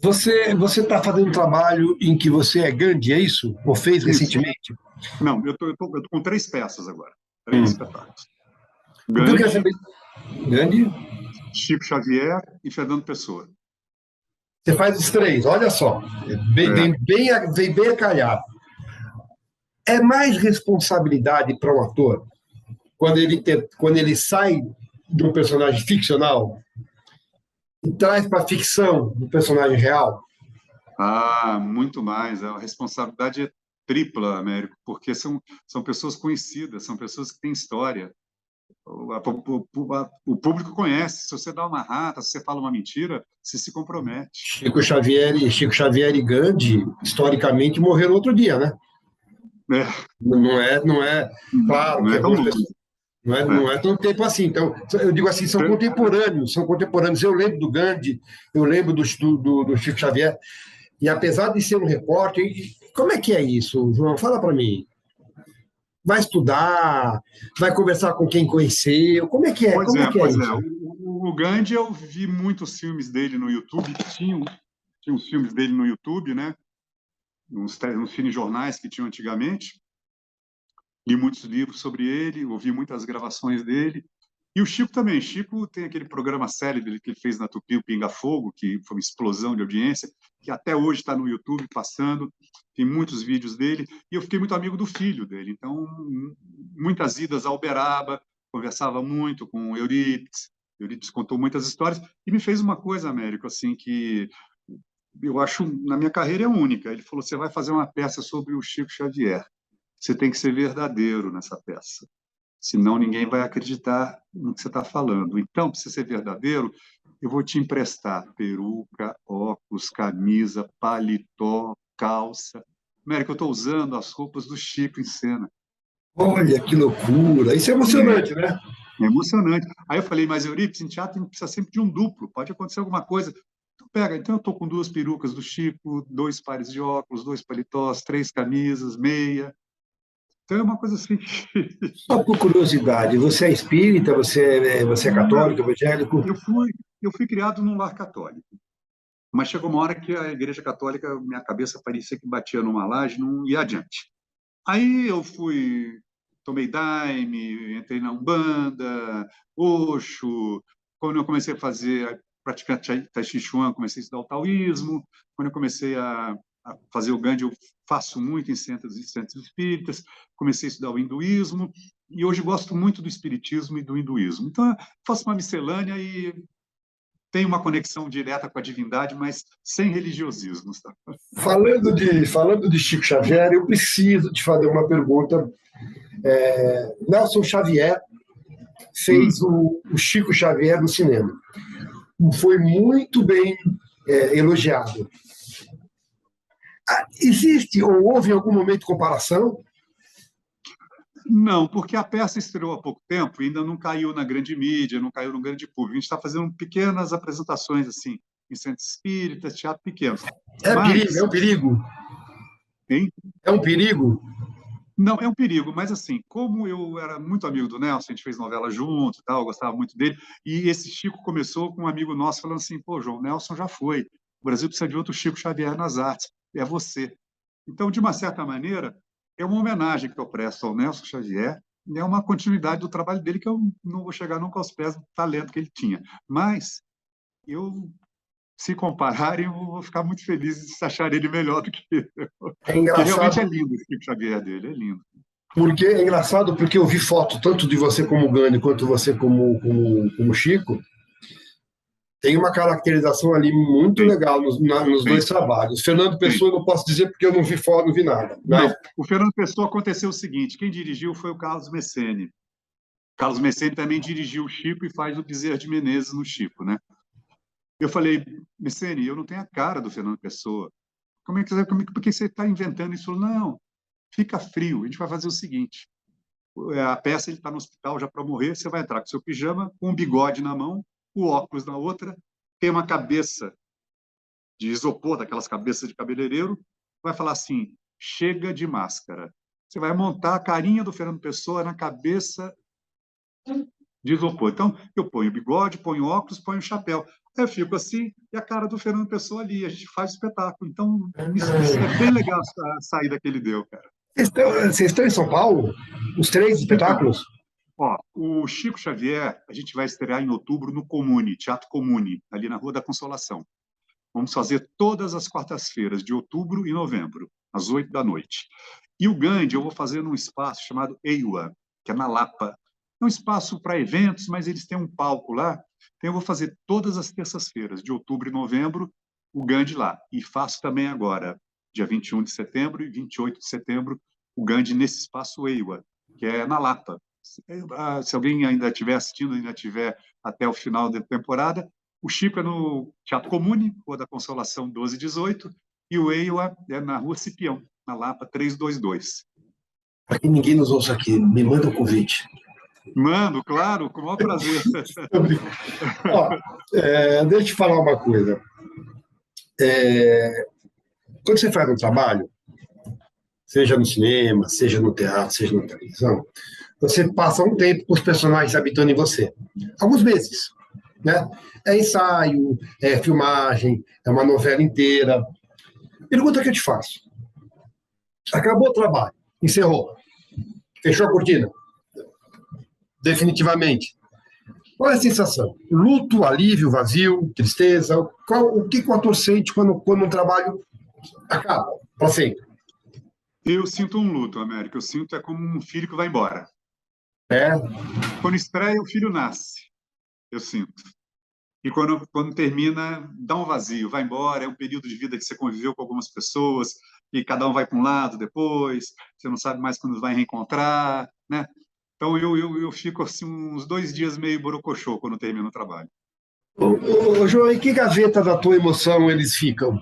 Você está fazendo um trabalho em que você é Gandhi, é isso? Ou fez recentemente? Não, eu tô com 3 peças agora. 3 espetáculos. Gandhi, Chico Xavier e Fernando Pessoa. Você faz os 3, olha só. Vem bem a calhar. É mais responsabilidade para um ator quando ele sai de um personagem ficcional e traz para a ficção um personagem real? Ah, muito mais. A responsabilidade é tripla, Américo, porque são pessoas conhecidas, são pessoas que têm história. O público conhece. Se você dá uma rata, se você fala uma mentira, você se compromete. Chico Xavier e Gandhi, historicamente, morreram outro dia, né? É, Não é, claro não que é tão algumas longe. pessoas, não é tanto tempo assim. Então, eu digo assim, são contemporâneos. Eu lembro do Gandhi, eu lembro do Chico Xavier, e apesar de ser um repórter, como é que é isso, João? Fala para mim. Vai estudar, vai conversar com quem conheceu, como é que é? Como é que é Pois é. isso? O Gandhi, eu vi muitos filmes dele no YouTube, tinha uns filmes dele no YouTube, né? Uns cinejornais que tinham antigamente. Li muitos livros sobre ele, ouvi muitas gravações dele. E o Chico também. Chico tem aquele programa célebre que ele fez na Tupi, o Pinga Fogo, que foi uma explosão de audiência, que até hoje está no YouTube passando. Tem muitos vídeos dele. E eu fiquei muito amigo do filho dele. Então, muitas idas a Uberaba, conversava muito com o Eurípides. Eurípides contou muitas histórias e me fez uma coisa, Américo, assim, que eu acho, na minha carreira, é única. Ele falou, você vai fazer uma peça sobre o Chico Xavier. Você tem que ser verdadeiro nessa peça. Senão ninguém vai acreditar no que você está falando. Então, para você ser verdadeiro, eu vou te emprestar peruca, óculos, camisa, paletó, calça. América, eu estou usando as roupas do Chico em cena. Olha que loucura! Isso é emocionante, né? É emocionante. Aí eu falei, mas Eurípides, em teatro precisa sempre de um duplo, pode acontecer alguma coisa. Então, pega, então eu estou com 2 perucas do Chico, 2 pares de óculos, 2 paletós, 3 camisas, meia. Então é uma coisa assim. Só por curiosidade, você é espírita, você é católico, evangélico? Eu fui criado num lar católico. Mas chegou uma hora que a Igreja Católica, minha cabeça parecia que batia numa laje, não ia adiante. Aí eu tomei daime, entrei na Umbanda, Osho. Quando eu comecei a praticar Tai Chi Chuan, comecei a estudar o taoísmo. Quando eu comecei a fazer o Gandhi, eu faço muito em centros espíritas. Comecei a estudar o hinduísmo. E hoje gosto muito do espiritismo e do hinduísmo. Então, eu faço uma miscelânea e tem uma conexão direta com a divindade, mas sem religiosismos. Tá? Falando de Chico Xavier, eu preciso te fazer uma pergunta. Nelson Xavier fez o Chico Xavier no cinema. Foi muito bem elogiado. Existe ou houve em algum momento comparação? Não, porque a peça estreou há pouco tempo e ainda não caiu na grande mídia, não caiu no grande público. A gente está fazendo pequenas apresentações assim, em centros espíritas, teatro pequeno. É um perigo. Hein? É um perigo? Não, é um perigo, mas assim, como eu era muito amigo do Nelson, a gente fez novela junto, tal, eu gostava muito dele, e esse Chico começou com um amigo nosso falando assim, pô, João, o Nelson já foi, o Brasil precisa de outro Chico Xavier nas artes, é você. Então, de uma certa maneira, é uma homenagem que eu presto ao Nelson Xavier, e é uma continuidade do trabalho dele que eu não vou chegar nunca aos pés do talento que ele tinha. Mas, se compararem, eu vou ficar muito feliz de achar ele melhor do que eu. É engraçado. Porque realmente é lindo o Chico Xavier dele, é lindo. Porque é engraçado, porque eu vi foto tanto de você como Gandhi quanto você como Chico. Tem uma caracterização ali muito legal nos dois trabalhos. Fernando Pessoa, eu não posso dizer porque eu não vi foto, não vi nada. Não, o Fernando Pessoa aconteceu o seguinte: quem dirigiu foi o Carlos Messene. Carlos Messene também dirigiu o Chico e faz o Bezerra de Menezes no Chico, né? Eu falei, Messene, eu não tenho a cara do Fernando Pessoa. Por que você está inventando isso? Ele falou, não, fica frio, a gente vai fazer o seguinte, a peça, ele está no hospital já para morrer, você vai entrar com seu pijama, com um bigode na mão, o óculos na outra, tem uma cabeça de isopor, daquelas cabeças de cabeleireiro, vai falar assim, chega de máscara. Você vai montar a carinha do Fernando Pessoa na cabeça de isopor. Então, eu ponho o bigode, ponho o óculos, ponho o chapéu. Eu fico assim, e a cara do Fernando Pessoa ali, a gente faz o espetáculo. Então, isso é bem legal a saída que ele deu, cara. Vocês estão em São Paulo? Os 3 espetáculos? Ó, o Chico Xavier, a gente vai estrear em outubro no Comune, Teatro Comune, ali na Rua da Consolação. Vamos fazer todas as quartas-feiras de outubro e novembro, às 8 da noite. E o Gandhi eu vou fazer num espaço chamado EIWA, que é na Lapa. É um espaço para eventos, mas eles têm um palco lá. Então, eu vou fazer todas as terças-feiras, de outubro e novembro, o Gandhi lá. E faço também agora, dia 21 de setembro e 28 de setembro, o Gandhi nesse espaço EIWA, que é na Lapa. Se alguém ainda estiver assistindo, ainda estiver até o final da temporada, o Chico é no Teatro Comune, Rua da Consolação 1218, e o EIWA é na Rua Cipião, na Lapa 322. Para que ninguém nos ouça aqui, me manda um convite. Mando, claro, com o maior prazer. Ó, deixa eu te falar uma coisa. Quando você faz um trabalho, seja no cinema, seja no teatro, seja na televisão, você passa um tempo com os personagens habitando em você. Alguns meses, né? É ensaio, é filmagem, é uma novela inteira. Pergunta que eu te faço. Acabou o trabalho, encerrou, fechou a cortina, definitivamente. Qual é a sensação? Luto, alívio, vazio, tristeza? O que o ator sente quando um trabalho acaba, para sempre? Eu sinto um luto, América. Eu sinto como um filho que vai embora. É, Quando estreia, o filho nasce. Eu sinto. E quando termina, dá um vazio, vai embora. É um período de vida que você conviveu com algumas pessoas e cada um vai para um lado depois. Você não sabe mais quando vai reencontrar, né? Então, eu fico assim uns 2 dias meio borocochô quando termino o trabalho. ô, João, em que gaveta da tua emoção eles ficam?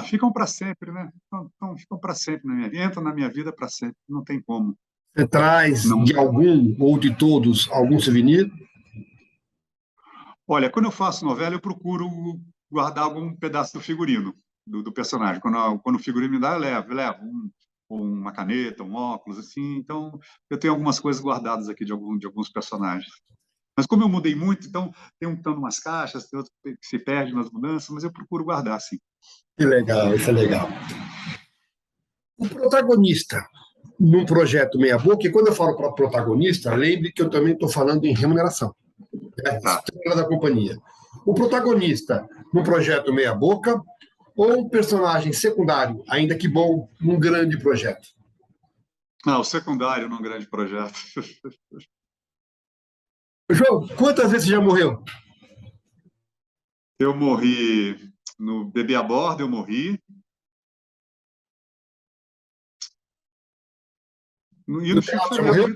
Ficam para sempre, né? Então, ficam para sempre na minha vida. Entram na minha vida para sempre. Não tem como. Você traz Não. de algum ou de todos algum souvenir? Olha, quando eu faço novela, eu procuro guardar algum pedaço do figurino do personagem. Quando o figurino me dá, eu levo uma caneta, um óculos, assim. Então, eu tenho algumas coisas guardadas aqui de alguns personagens. Mas como eu mudei muito, então tem um que estão em umas caixas, tem outro que se perde nas mudanças, mas eu procuro guardar, sim. Que legal, isso é legal. O protagonista num projeto meia-boca, e quando eu falo para protagonista, lembre que eu também estou falando em remuneração. Tá. Estrela da companhia. O protagonista num projeto meia-boca ou um personagem secundário, ainda que bom, num grande projeto? O secundário num grande projeto. João, quantas vezes você já morreu? Eu morri no Bebê a Bordo, eu morri. E no Chico teatro, Xavier, morreu?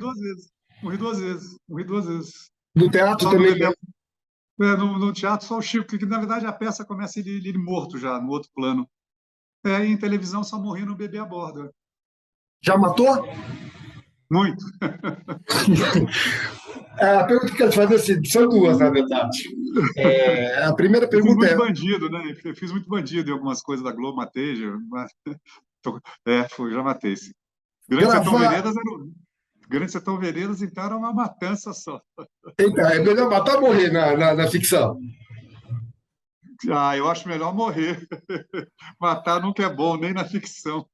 Morri duas vezes. No teatro Só também. no teatro, só o Chico, que na verdade a peça começa ele morto já, no outro plano. E em televisão só morri no Bebê a Bordo. Já matou? Muito. A pergunta que eu quero te fazer é assim, são duas, na verdade. A primeira Eu fiz pergunta muito é: bandido, né? Eu fiz muito bandido em algumas coisas da Globo, matei. Já matei, sim. gravar. Grande Sertão Veredas, então, era uma matança só. Eita, é melhor matar ou morrer na ficção? Eu acho melhor morrer. Matar nunca é bom, nem na ficção.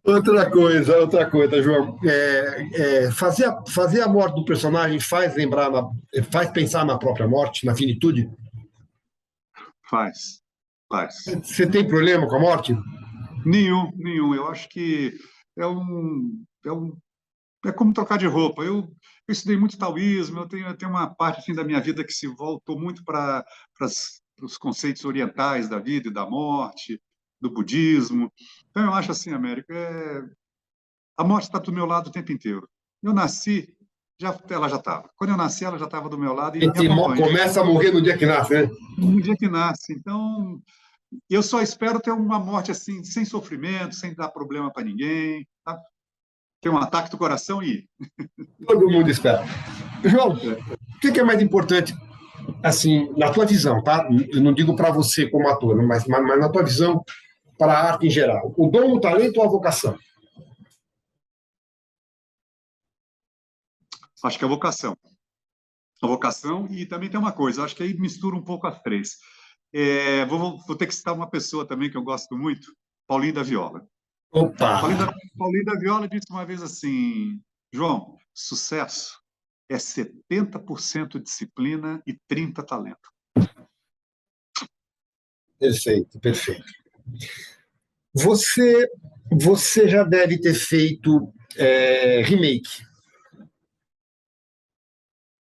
Outra coisa, João. Fazer a morte do personagem faz pensar na própria morte, na finitude? Faz. Você tem problema com a morte? Nenhum. Eu acho que é como trocar de roupa. Eu estudei muito taoísmo, eu tenho uma parte assim, da minha vida que se voltou muito para os conceitos orientais da vida e da morte, do budismo. Então, eu acho assim, América, a morte está do meu lado o tempo inteiro. Eu nasci, ela já estava. Quando eu nasci, ela já estava do meu lado e me acompanha. Começa a morrer no dia que nasce, né? No dia que nasce. Então, eu só espero ter uma morte assim, sem sofrimento, sem dar problema para ninguém, tá? Ter um ataque do coração e ir. Todo mundo espera. João, o que é mais importante, assim, na tua visão, tá? Eu não digo para você como ator, mas na tua visão para a arte em geral. O dom, o talento ou a vocação? Acho que é a vocação. A vocação e também tem uma coisa, acho que aí mistura um pouco as três. Vou ter que citar uma pessoa também que eu gosto muito, Paulinho da Viola. Opa! Paulinho da Viola disse uma vez assim: João, sucesso é 70% disciplina e 30% talento. Perfeito, perfeito. Você já deve ter feito remake.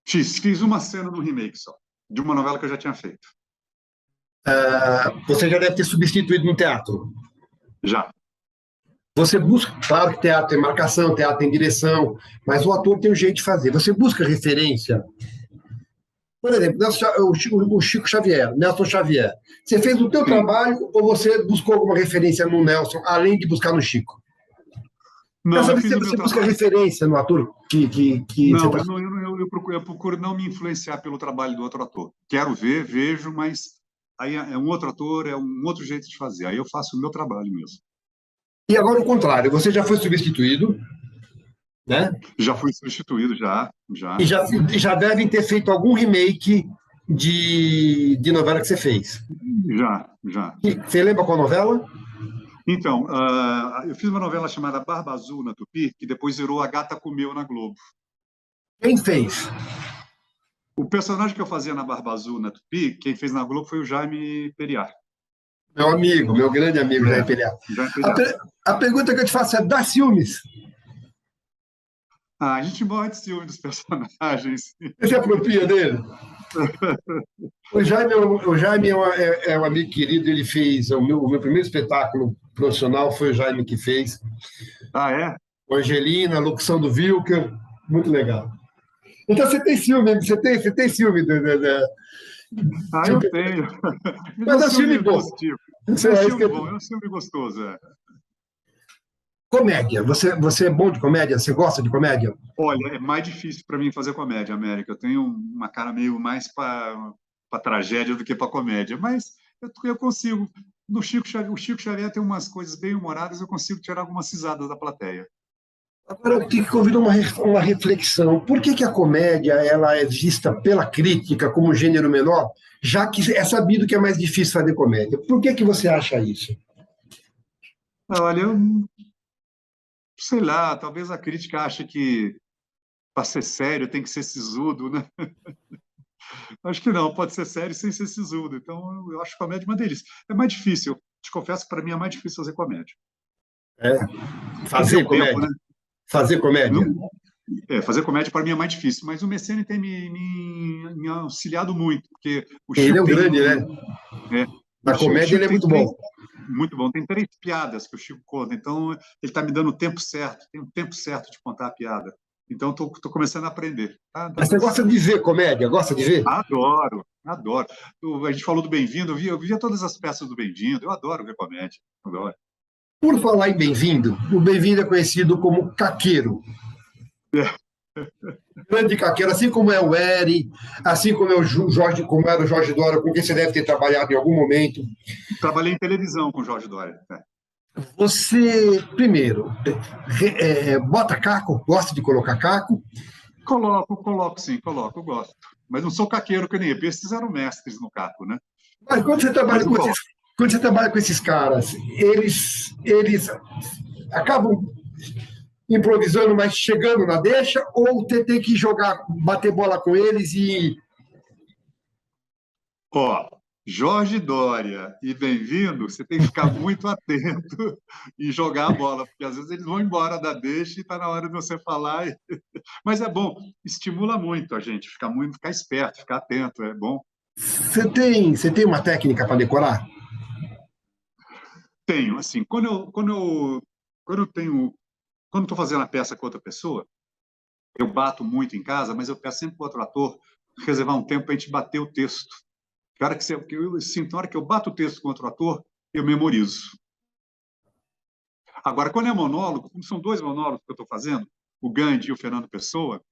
Fiz uma cena no remake só, de uma novela que eu já tinha feito. Você já deve ter substituído no teatro. Já. Você busca, claro que teatro tem marcação, teatro tem direção, mas o ator tem um jeito de fazer. Você busca referência. Por exemplo, o Chico Xavier, Nelson Xavier. Você fez o teu trabalho ou você buscou alguma referência no Nelson, além de buscar no Chico? Não, eu fiz se o você meu busca trabalho. referência no ator que Não, você está... eu procuro não me influenciar pelo trabalho do outro ator. Quero ver, vejo, mas aí é um outro ator, é um outro jeito de fazer. Aí eu faço o meu trabalho mesmo. E agora o contrário, você já foi substituído, né? Já fui substituído, já. E já devem ter feito algum remake de novela que você fez. Já. Você lembra qual novela? Então, eu fiz uma novela chamada Barba Azul na Tupi, que depois virou A Gata Comeu na Globo. Quem fez? O personagem que eu fazia na Barba Azul na Tupi, quem fez na Globo foi o Jaime Periar. Meu amigo, meu grande amigo, Jaime Periar. A pergunta que eu te faço é: dá ciúmes? A gente morre de ciúme dos personagens. Você se apropria dele? O Jaime é um amigo querido, ele fez o meu primeiro espetáculo profissional, foi o Jaime que fez. Ah, é? Com a Angelina, a locução do Wilker, muito legal. Então você tem ciúme, você tem ciúme eu tenho. Mas é um ciúme bom. É um ciúme gostoso, é. Comédia. Você é bom de comédia? Você gosta de comédia? Olha, é mais difícil para mim fazer comédia, América. Eu tenho uma cara meio mais para tragédia do que para comédia, mas eu consigo. O Chico Xavier tem umas coisas bem humoradas, eu consigo tirar algumas risadas da plateia. Agora eu tenho que convidar uma reflexão. Por que a comédia ela é vista pela crítica como gênero menor, já que é sabido que é mais difícil fazer comédia? Por que você acha isso? Olha, eu sei lá, talvez a crítica ache que para ser sério tem que ser sisudo, né? Acho que não, pode ser sério sem ser sisudo. Então, eu acho comédia uma delícia. É mais difícil, eu te confesso que para mim é mais difícil fazer comédia. Fazer comédia? Tempo, né? Fazer comédia? Fazer comédia para mim é mais difícil, mas o Messene tem me auxiliado muito, porque o Chico ele é um grande, né? Na comédia ele é muito bom. Muito bom. Tem 3 piadas que o Chico conta, então ele está me dando o tempo certo, tem o tempo certo de contar a piada. Então, estou começando a aprender. Mas você gosta de ver comédia? Gosta de ver? Adoro. A gente falou do Bem-vindo, eu via todas as peças do Bem-vindo, eu adoro ver comédia, adoro. Por falar em Bem-vindo, o Bem-vindo é conhecido como caqueiro. Grande caqueiro, assim como é o Eri, assim como é o Jorge, como era o Jorge Dória, com quem você deve ter trabalhado em algum momento. Trabalhei em televisão com o Jorge Dória. Você, primeiro, bota caco? Gosta de colocar caco? Coloco sim, eu gosto. Mas não sou caqueiro que nem eu. Esses eram mestres no caco, né? Mas quando você trabalha com esses caras, eles acabam improvisando, mas chegando na deixa, ou você tem que jogar, bater bola com eles e... Jorge Dória e Bem-vindo, você tem que ficar muito atento e jogar a bola, porque às vezes eles vão embora da deixa e está na hora de você falar. Mas é bom, estimula muito a gente, ficar esperto, ficar atento, é bom. Você tem uma técnica para decorar? Tenho, assim, quando estou fazendo a peça com outra pessoa, eu bato muito em casa, mas eu peço sempre para o outro ator reservar um tempo para a gente bater o texto. Na hora que eu bato o texto com outro ator, eu memorizo. Agora, quando é monólogo, como são 2 monólogos que eu estou fazendo, o Gandhi e o Fernando Pessoa,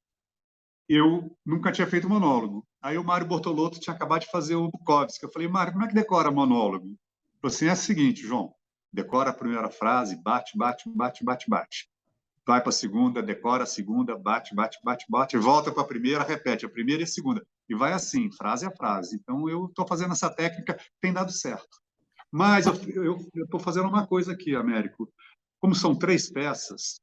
eu nunca tinha feito monólogo. Aí o Mário Bortolotto tinha acabado de fazer o Bukowski. Eu falei, Mário, como é que decora monólogo? Ele falou assim, é o seguinte, João, decora a primeira frase, bate. Vai para a segunda, decora a segunda, bate, volta para a primeira, repete a primeira e a segunda. E vai assim, frase a frase. Então, eu estou fazendo essa técnica, tem dado certo. Mas eu estou fazendo uma coisa aqui, Américo. Como são 3 peças,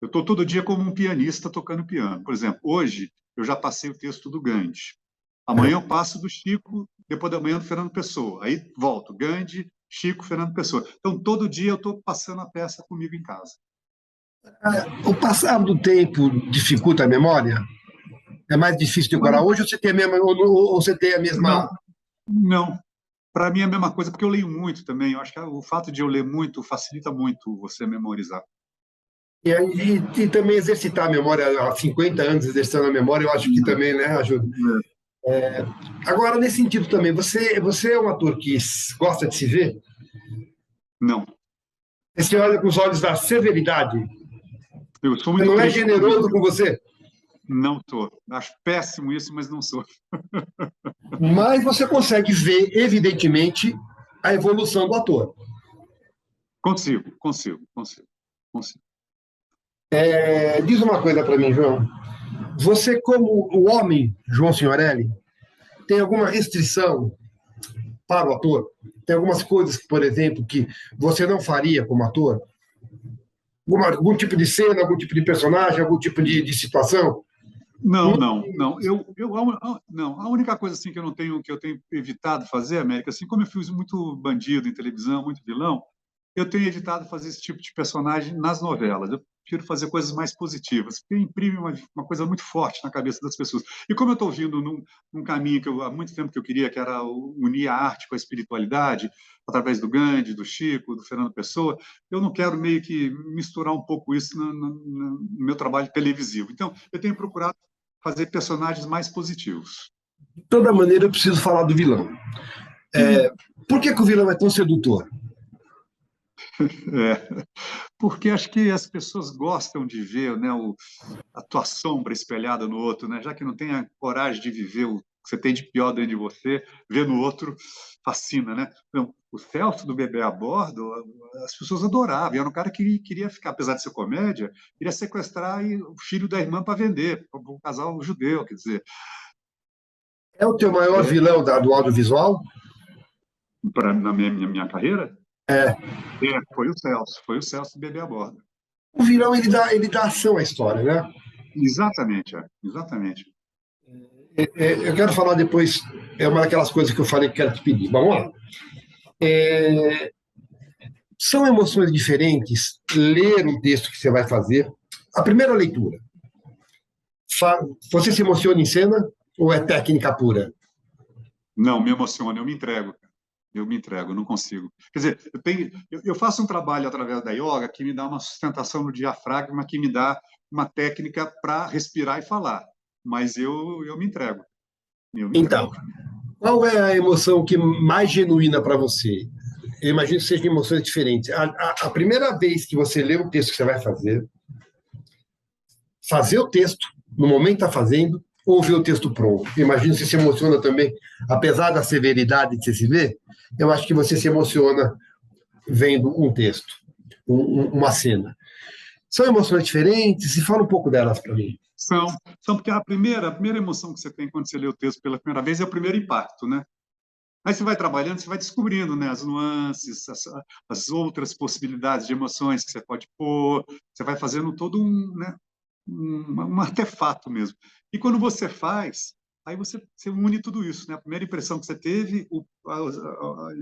eu estou todo dia como um pianista tocando piano. Por exemplo, hoje eu já passei o texto do Gandhi. Amanhã eu passo do Chico depois da manhã do Fernando Pessoa. Aí volto, Gandhi, Chico, Fernando Pessoa. Então, todo dia eu estou passando a peça comigo em casa. O passar do tempo dificulta a memória? É mais difícil decorar hoje ou você tem a mesma, ou você tem a mesma... Não. Para mim é a mesma coisa, porque eu leio muito também. Eu acho que o fato de eu ler muito facilita muito você memorizar. E também exercitar a memória, há 50 anos exercitando a memória, eu acho que também, né, ajuda. Agora, nesse sentido também, você é um ator que gosta de se ver? Não. Você olha com os olhos da severidade? Eu sou Você muito não é crítico generoso com você? Não estou. Acho péssimo isso, mas não sou. Mas você consegue ver, evidentemente, a evolução do ator. Consigo. Diz uma coisa para mim, João. Você, como o homem, João Signorelli, tem alguma restrição para o ator? Tem algumas coisas, por exemplo, que você não faria como ator? Algum tipo de cena, algum tipo de personagem, algum tipo de situação? Não. Não. A única coisa assim que eu tenho evitado fazer, América, assim como eu fiz muito bandido em televisão, muito vilão, eu tenho evitado fazer esse tipo de personagem nas novelas. Eu prefiro fazer coisas mais positivas, porque imprime uma coisa muito forte na cabeça das pessoas. E como eu estou vindo num caminho que há muito tempo que eu queria, que era unir a arte com a espiritualidade, através do Gandhi, do Chico, do Fernando Pessoa, eu não quero meio que misturar um pouco isso no meu trabalho televisivo. Então, eu tenho procurado fazer personagens mais positivos. De toda maneira, eu preciso falar do vilão. Por que o vilão é tão sedutor? Porque acho que as pessoas gostam de ver, né, a tua sombra espelhada no outro, né? Já que não tem a coragem de viver o que você tem de pior dentro de você, ver no outro fascina, né? Então, o Celso do Bebê a Bordo, as pessoas adoravam. Era um cara que queria ficar, apesar de ser comédia, queria sequestrar o filho da irmã para vender, para um casal judeu, quer dizer. É o teu maior vilão do audiovisual? Na minha carreira? Foi o Celso do Bebê a Bordo. O vilão, ele dá ação à história, né? Exatamente. Eu quero falar depois, é uma daquelas coisas que eu falei que quero te pedir. Vamos lá. São emoções diferentes ler um texto que você vai fazer. A primeira leitura. Você se emociona em cena ou é técnica pura? Não, me emociona, eu me entrego. Eu não consigo. Quer dizer, eu faço um trabalho através da yoga que me dá uma sustentação no diafragma, que me dá uma técnica para respirar e falar. Mas eu me entrego. Então, qual é a emoção que mais genuína para você? Eu imagino que sejam emoções diferentes. A primeira vez que você lê o texto que você vai fazer o texto, no momento que está fazendo, ou ver o texto pronto. Eu imagino que você se emociona também, apesar da severidade que você se vê, eu acho que você se emociona vendo um texto, uma cena. São emoções diferentes? Se fala um pouco delas para mim. São porque a primeira emoção que você tem quando você lê o texto pela primeira vez é o primeiro impacto, né? Aí você vai trabalhando, você vai descobrindo, né, as nuances, as outras possibilidades de emoções que você pode pôr, você vai fazendo todo um artefato mesmo. E quando você faz, aí você une tudo isso, né? A primeira impressão que você teve,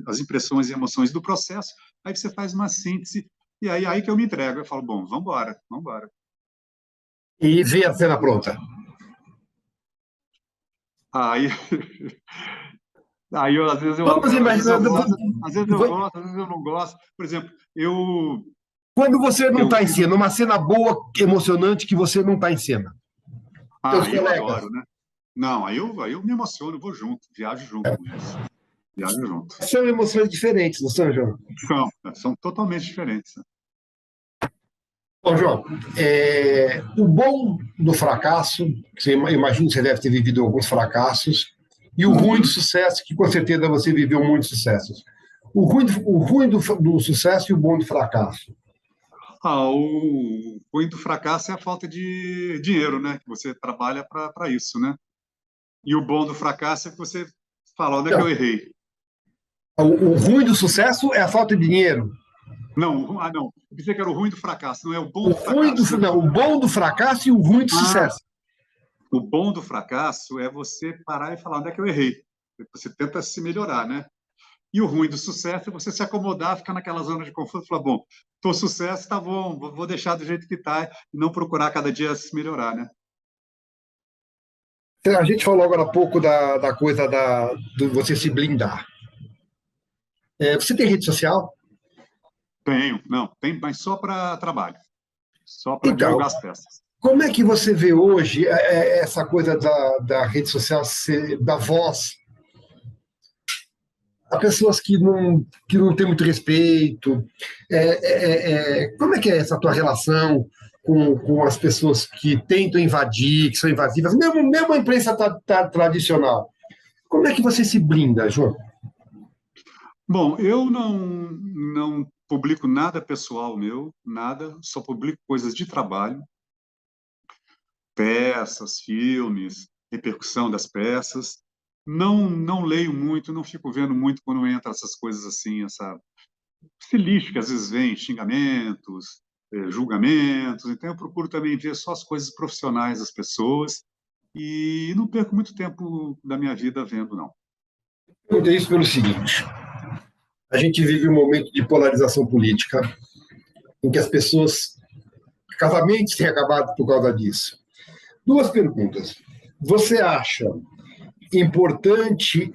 as impressões e emoções do processo, aí você faz uma síntese, e aí que eu me entrego. Eu falo, bom, vamos embora. E ver a cena pronta. Aí às vezes eu Vamos imaginar. às vezes eu gosto, às vezes eu não gosto. Por exemplo, quando você não está em cena, uma cena boa, emocionante, que você não está em cena. Aí eu adoro, né? Não, aí eu me emociono, eu vou junto, viajo junto com isso. Viajo junto. São emoções diferentes, não são, João? São totalmente diferentes. Bom, João, o bom do fracasso, que eu imagino que você deve ter vivido alguns fracassos, e o ruim do sucesso, que com certeza você viveu muitos sucessos. O ruim do sucesso e o bom do fracasso. O ruim do fracasso é a falta de dinheiro, né? Que você trabalha para isso, né? E o bom do fracasso é que você fala, onde é que eu errei? O ruim do sucesso é a falta de dinheiro. Não. Eu pensei que era o ruim do fracasso, não é o bom do fracasso. O bom do fracasso e o ruim do sucesso. O bom do fracasso é você parar e falar, onde é que eu errei? você tenta se melhorar, né? E o ruim do sucesso é você se acomodar, ficar naquela zona de conforto e falar, bom, estou sucesso, tá bom, vou deixar do jeito que está e não procurar cada dia se melhorar, né? A gente falou agora há pouco da coisa do você se blindar. Você tem rede social? Tenho, não, tem, mas só para trabalho, só para Então, divulgar as peças. como é que você vê hoje essa coisa da rede social, da voz, a pessoas que não têm muito respeito? Como é que é essa tua relação com as pessoas que tentam invadir, que são invasivas, mesmo a imprensa tradicional? Como é que você se blinda, João? Bom, eu não publico nada pessoal meu, nada, só publico coisas de trabalho, peças, filmes, repercussão das peças. Não leio muito, não fico vendo muito quando entra essas coisas assim, esse lixo que às vezes vem, xingamentos, julgamentos. Então eu procuro também ver só as coisas profissionais das pessoas e não perco muito tempo da minha vida vendo, não. Eu perguntei isso pelo seguinte: a gente vive um momento de polarização política em que as pessoas, casamentos têm acabado por causa disso. Duas perguntas. Você acha importante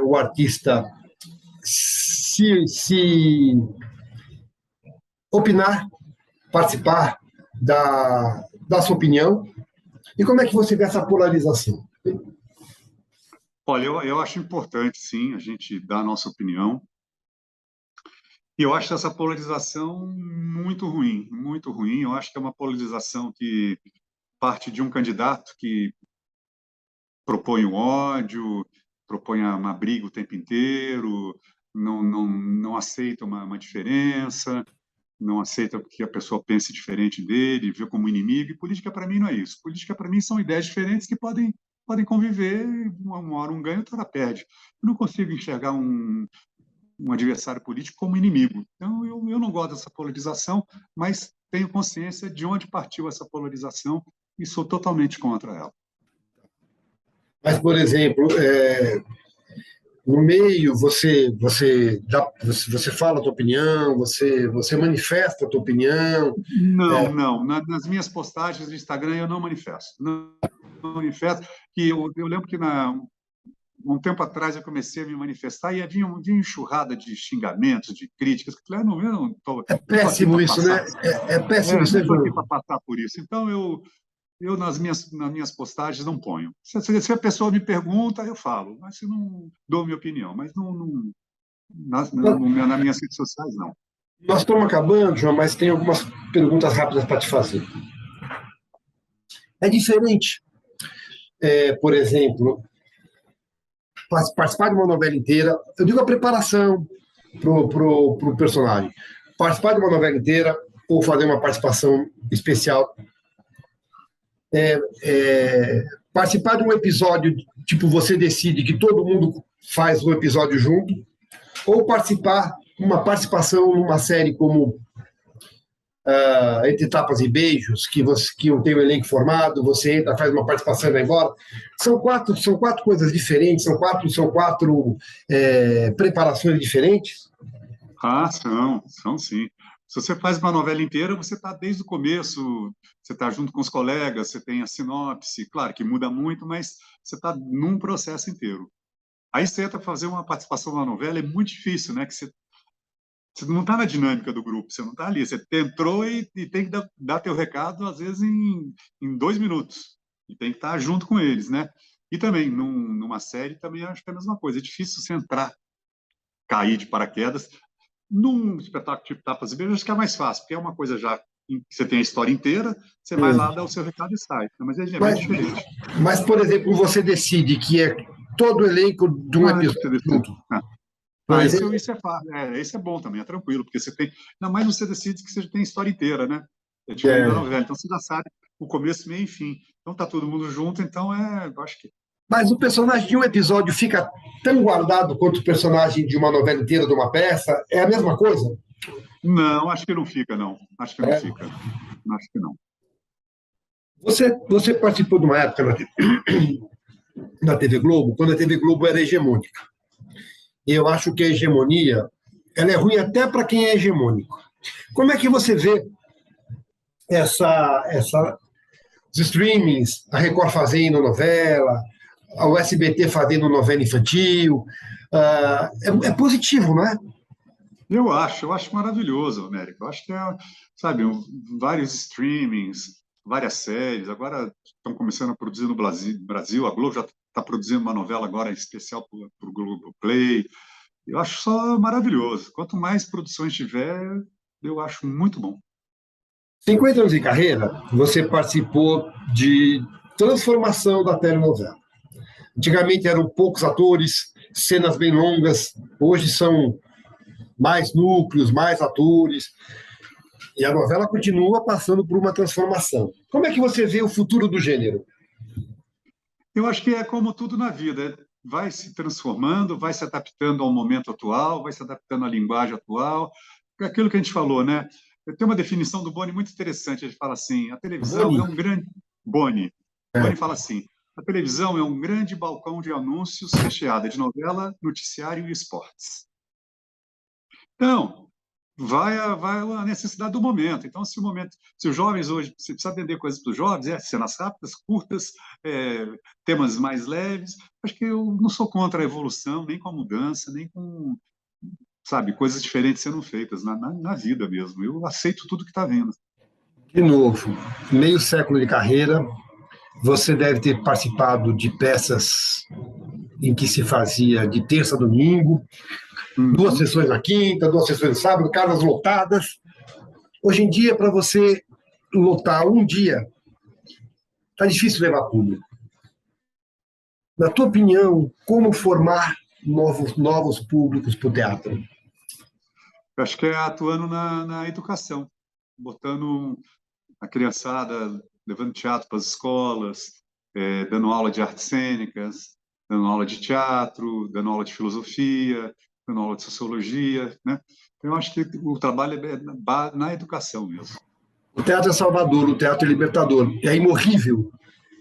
o artista se opinar, participar da sua opinião? E como é que você vê essa polarização? Olha, eu acho importante, sim, a gente dar a nossa opinião. E eu acho essa polarização muito ruim, muito ruim. Eu acho que é uma polarização que parte de um candidato que propõe o ódio, propõe uma briga o tempo inteiro, não aceita uma diferença, não aceita que a pessoa pense diferente dele, vê como inimigo. E política, para mim, não é isso. Política, para mim, são ideias diferentes que podem conviver, uma hora um ganha, outra hora perde. Eu não consigo enxergar um adversário político como inimigo. Então, eu não gosto dessa polarização, mas tenho consciência de onde partiu essa polarização e sou totalmente contra ela. Mas, por exemplo, no meio você fala a tua opinião, você manifesta a tua opinião? Não. Nas minhas postagens no Instagram eu não manifesto. Não manifesto. Eu lembro que um tempo atrás eu comecei a me manifestar e havia uma enxurrada de xingamentos, de críticas. Eu não tô, é péssimo isso, né? É péssimo isso, né, João? Eu não estou aqui para passar por isso. Então, eu nas minhas postagens não ponho. Se a pessoa me pergunta, eu falo, mas se não dou minha opinião. Mas nas minhas redes sociais, não. Nós estamos acabando, João, mas tem algumas perguntas rápidas para te fazer. É diferente, por exemplo, participar de uma novela inteira, eu digo a preparação pro personagem, participar de uma novela inteira ou fazer uma participação especial, participar de um episódio, tipo, você decide que todo mundo faz um episódio junto, ou uma participação numa série como Entre Tapas e Beijos, que tem um elenco formado, você entra, faz uma participação e vai embora. São quatro coisas diferentes, são quatro preparações diferentes. São sim. Se você faz uma novela inteira, você está desde o começo, você está junto com os colegas, você tem a sinopse, claro que muda muito, mas você está num processo inteiro. Aí você entra para fazer uma participação na novela, é muito difícil, né? Que você não está na dinâmica do grupo, você não está ali, você entrou e tem que dar teu recado, às vezes, em 2 minutos, e tem que estar junto com eles, né? E também, numa série, também acho que é a mesma coisa, é difícil você entrar, cair de paraquedas. Num espetáculo tipo Tapas e Beijos, acho que é mais fácil, porque é uma coisa já que você tem a história inteira, você vai lá, dá o seu recado e sai. Mas é bem diferente. Mas, por exemplo, você decide que é todo o elenco de um episódio junto. Isso é fácil. Isso é bom também, é tranquilo, porque você tem. Não, mas você decide que você tem a história inteira, né? É diferente da novela. Então você já sabe o começo, meio e fim. Então tá todo mundo junto, então eu acho que. Mas o personagem de um episódio fica tão guardado quanto o personagem de uma novela inteira, de uma peça? É a mesma coisa? Não, acho que não fica, não. Acho que não fica. Acho que não. Você participou de uma época na TV Globo, quando a TV Globo era hegemônica. Eu acho que a hegemonia ela é ruim até para quem é hegemônico. Como é que você vê os streamings, a Record fazendo novela, o SBT fazendo novela infantil? É positivo, não é? Eu acho maravilhoso, América. Eu acho que sabe, vários streamings, várias séries. Agora estão começando a produzir no Brasil. A Globo já está produzindo uma novela agora em especial para o Globoplay. Eu acho só maravilhoso. Quanto mais produções tiver, eu acho muito bom. 50 anos de carreira, você participou de transformação da telenovela. Antigamente eram poucos atores, cenas bem longas, hoje são mais núcleos, mais atores, e a novela continua passando por uma transformação. Como é que você vê o futuro do gênero? Eu acho que é como tudo na vida, vai se transformando, vai se adaptando ao momento atual, vai se adaptando à linguagem atual. Aquilo que a gente falou, né? Tem uma definição do Boni muito interessante. Ele fala assim: a televisão é um grande. Boni. Boni fala assim: a televisão é um grande balcão de anúncios recheada de novela, noticiário e esportes. Então, vai a necessidade do momento. Então, se os jovens hoje, você precisa vender coisas para os jovens, cenas rápidas, curtas, temas mais leves, acho que eu não sou contra a evolução, nem com a mudança, nem com, sabe, coisas diferentes sendo feitas na vida mesmo. Eu aceito tudo que está vindo. De novo, meio século de carreira, você deve ter participado de peças em que se fazia de terça a domingo, 2 sessões na quinta, 2 sessões no sábado, casas lotadas. Hoje em dia, para você lotar um dia, está difícil levar público. Na tua opinião, como formar novos públicos para o teatro? Eu acho que é atuando na educação, botando a criançada, levando teatro para as escolas, dando aula de artes cênicas, dando aula de teatro, dando aula de filosofia, dando aula de sociologia, né? Eu acho que o trabalho é na educação mesmo. O teatro é salvador, o teatro é libertador, é imorrível.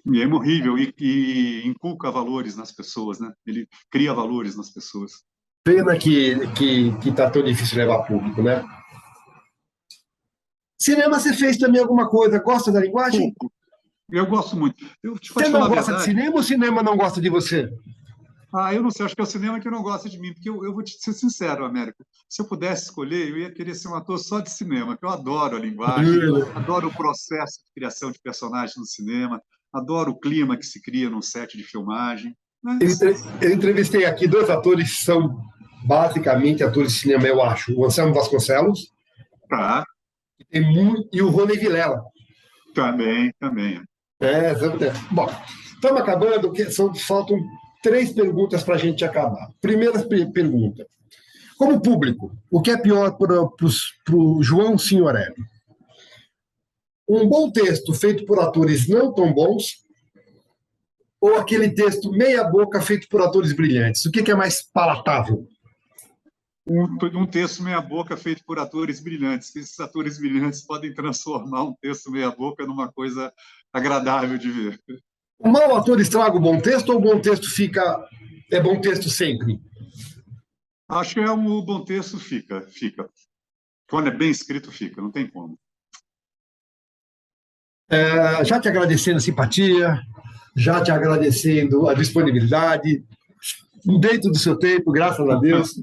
E é horrível e inculca valores nas pessoas, né? Ele cria valores nas pessoas. Pena que está tão difícil levar público, né? Cinema, você fez também alguma coisa? Gosta da linguagem? Eu gosto muito. Você não gosta de cinema ou o cinema não gosta de você? Eu não sei, acho que é o cinema que não gosta de mim, porque eu vou te ser sincero, Américo. Se eu pudesse escolher, eu ia querer ser um ator só de cinema, porque eu adoro a linguagem, adoro o processo de criação de personagens no cinema, adoro o clima que se cria num set de filmagem. Mas... Eu entrevistei aqui 2 atores que são basicamente atores de cinema, eu acho. O Anselmo Vasconcelos e o Rony Vilela. Também. Bom, estamos acabando, faltam 3 perguntas para a gente acabar. Primeira pergunta. Como público, o que é pior para o João Signorelli? Um bom texto feito por atores não tão bons ou aquele texto meia boca feito por atores brilhantes? O que é mais palatável? Um texto meia boca feito por atores brilhantes. Esses atores brilhantes podem transformar um texto meia boca numa coisa agradável de ver. O mau ator estraga o bom texto ou o bom texto é bom texto sempre? Acho que o bom texto fica. Quando é bem escrito, fica, não tem como. Já te agradecendo a simpatia, já te agradecendo a disponibilidade, dentro do seu tempo, graças a Deus.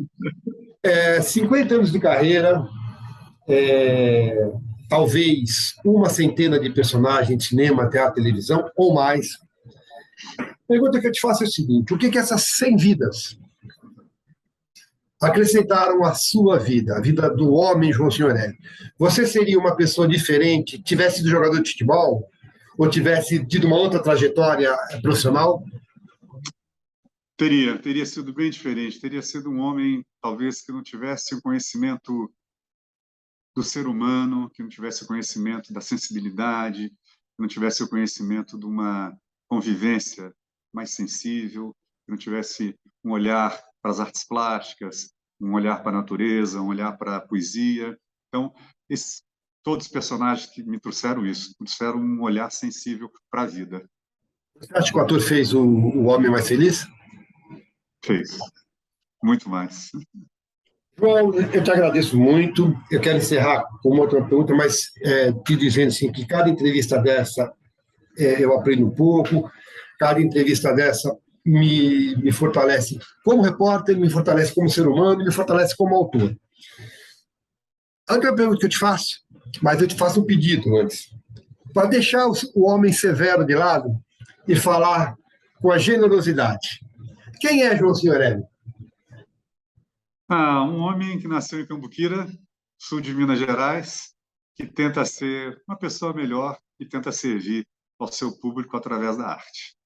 50 anos de carreira, talvez 100 de personagens de cinema, teatro, televisão, ou mais. A pergunta que eu te faço é o seguinte: o que essas 100 vidas acrescentaram à sua vida, a vida do homem João Signorelli? Você seria uma pessoa diferente, tivesse sido jogador de futebol, ou tivesse tido uma outra trajetória profissional? Teria sido bem diferente. Teria sido um homem, talvez, que não tivesse o conhecimento do ser humano, que não tivesse o conhecimento da sensibilidade, que não tivesse o conhecimento de uma convivência mais sensível, que não tivesse um olhar para as artes plásticas, um olhar para a natureza, um olhar para a poesia. Então, todos os personagens que me trouxeram isso, trouxeram um olhar sensível para a vida. Você acha que o ator fez o homem mais feliz? Fez. Muito mais. João, eu te agradeço muito. Eu quero encerrar com uma outra pergunta, mas te dizendo assim, que cada entrevista dessa eu aprendo um pouco, cada entrevista dessa me fortalece como repórter, me fortalece como ser humano, me fortalece como autor. A outra pergunta que eu te faço, mas eu te faço um pedido antes, para deixar o homem severo de lado e falar com a generosidade. Quem é João Signorelli? Um homem que nasceu em Cambuquira, sul de Minas Gerais, que tenta ser uma pessoa melhor e tenta servir ao seu público através da arte.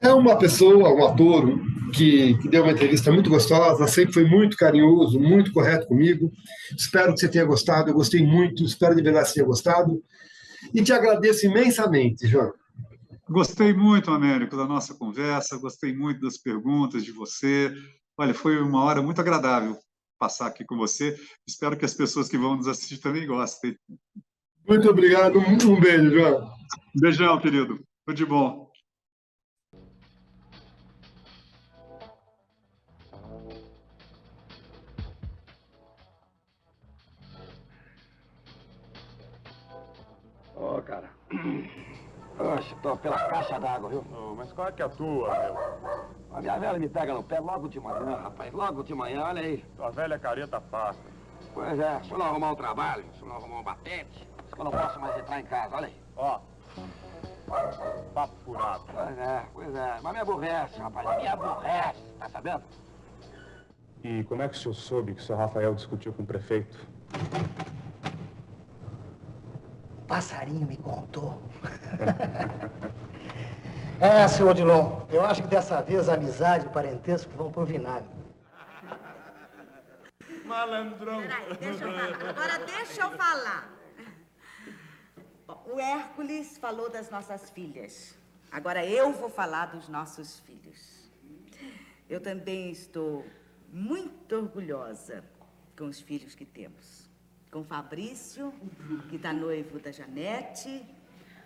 É uma pessoa, um ator, que deu uma entrevista muito gostosa, sempre foi muito carinhoso, muito correto comigo. Espero que você tenha gostado, eu gostei muito, espero de verdade que você tenha gostado. E te agradeço imensamente, João. Gostei muito, Américo, da nossa conversa, gostei muito das perguntas de você. Olha, foi uma hora muito agradável passar aqui com você. Espero que as pessoas que vão nos assistir também gostem. Muito obrigado, um beijo, João. Beijão, querido. Tudo de bom. Ô, cara. Oxe, tô pela caixa d'água, viu? Oh, mas qual é que é a tua, meu? A minha velha me pega no pé logo de manhã, rapaz. Logo de manhã, olha aí. Tua velha careta passa. Pois é, se eu não arrumar um trabalho, se eu não arrumar um batente, eu não posso mais entrar em casa, olha aí. Ó, papo furado. Pois é. Mas me aborrece, rapaz. Me aborrece, tá sabendo? E como é que o senhor soube que o senhor Rafael discutiu com o prefeito? Passarinho me contou. Senhor Odilon, eu acho que dessa vez a amizade e o parentesco vão pro vinagre. Malandrão. Peraí, deixa eu falar. Agora deixa eu falar. Bom, o Hércules falou das nossas filhas. Agora eu vou falar dos nossos filhos. Eu também estou muito orgulhosa com os filhos que temos. Com o Fabrício, que está noivo da Janete.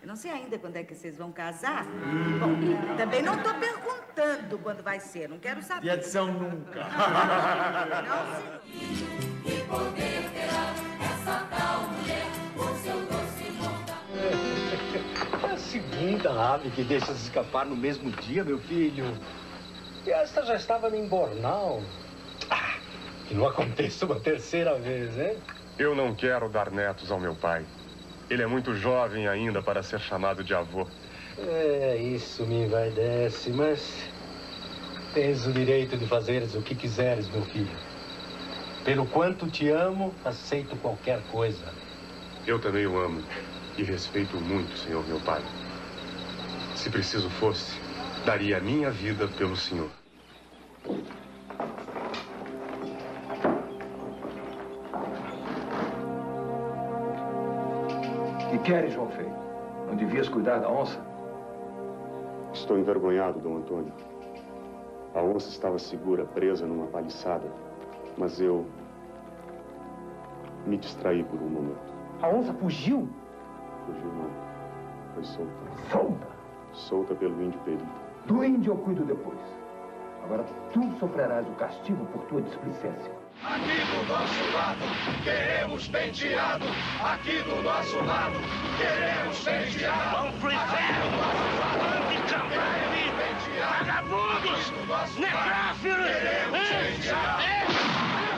Eu não sei ainda quando é que vocês vão casar. Bom, também não estou perguntando quando vai ser, não quero saber. Dia de São nunca. Não, senhor. Que poder terá essa tal mulher com seu doce monta? É a segunda ave que deixa se escapar no mesmo dia, meu filho. E essa já estava em Bornal. Que não aconteça uma terceira vez, hein? Eu não quero dar netos ao meu pai. Ele é muito jovem ainda para ser chamado de avô. Isso me envaidece, mas tens o direito de fazeres o que quiseres, meu filho. Pelo quanto te amo, aceito qualquer coisa. Eu também o amo e respeito muito, senhor meu pai. Se preciso fosse, daria a minha vida pelo senhor. O que queres, João Feio? Não devias cuidar da onça? Estou envergonhado, Dom Antônio. A onça estava segura, presa numa paliçada, mas eu me distraí por um momento. A onça fugiu? Fugiu não. Foi solta. Solta? Solta pelo índio Peri. Do índio eu cuido depois. Agora tu sofrerás o castigo por tua displicência. Aqui do nosso lado, queremos penteado. Aqui do nosso lado, queremos penteado. Vamos pro inferno! Vagabundos! Necrófilos! Queremos penteado.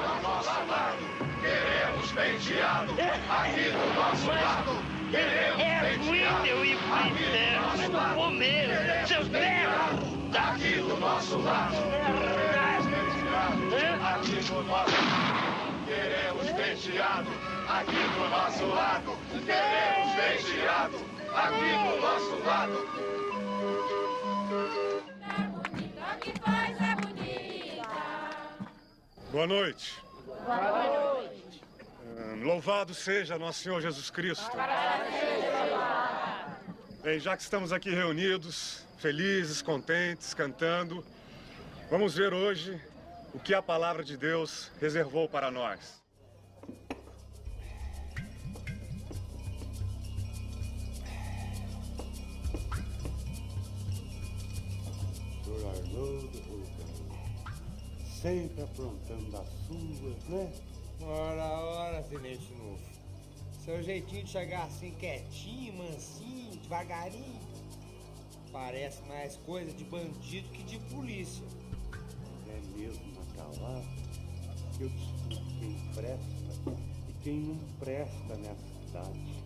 Do nosso lado, queremos penteado. Aqui do nosso lado, queremos penteado. Eu ir pro inferno, comer seus berros! Aqui do nosso lado, aqui do nosso lado, queremos penteado. Aqui do nosso lado, queremos penteado. Aqui do nosso lado. É bonita, que faz é bonita. Boa noite. Boa noite. Louvado seja nosso Senhor Jesus Cristo. Bem, já que estamos aqui reunidos, felizes, contentes, cantando, vamos ver hoje o que a palavra de Deus reservou para nós. doutor Arnoldo Rubens. Sempre aprontando as suas, né? Ora, tenente novo. Seu jeitinho de chegar assim quietinho, mansinho, devagarinho, parece mais coisa de bandido que de polícia. É mesmo, Macalá? Eu descubro quem presta e quem não presta nessa cidade.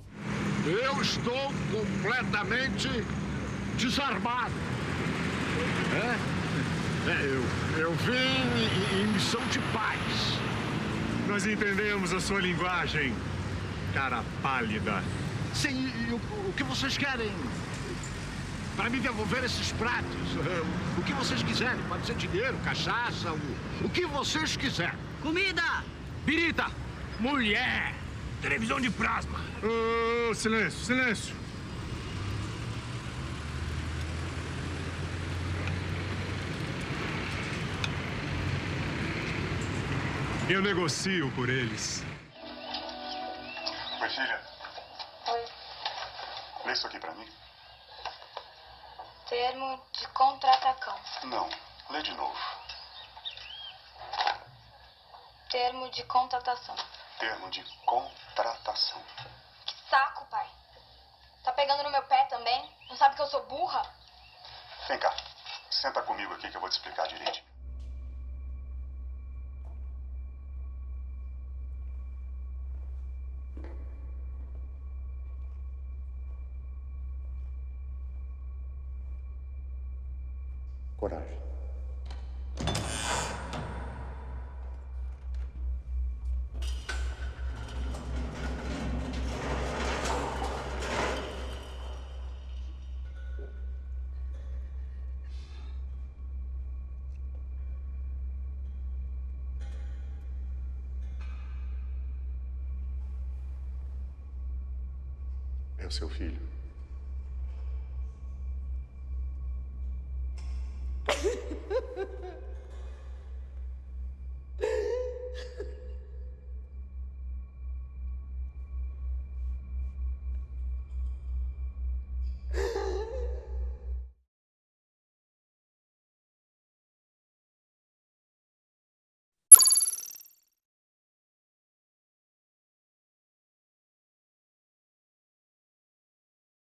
Eu estou completamente desarmado. Eu vim em missão de paz. Nós entendemos a sua linguagem, cara pálida. Sim, e o que vocês querem? Para me devolver esses pratos? O que vocês quiserem. Pode ser dinheiro, cachaça, o que vocês quiserem. Comida! Birita! Mulher! Televisão de plasma! Oh, silêncio, silêncio! Eu negocio por eles. Oi, filha. Oi. Lê isso aqui pra mim. Termo de contra-atacão. Não. Lê de novo. Termo de contratação. Termo de contratação. Que saco, pai. Tá pegando no meu pé também? Não sabe que eu sou burra? Vem cá. Senta comigo aqui que eu vou te explicar direitinho. Coragem. É o seu filho.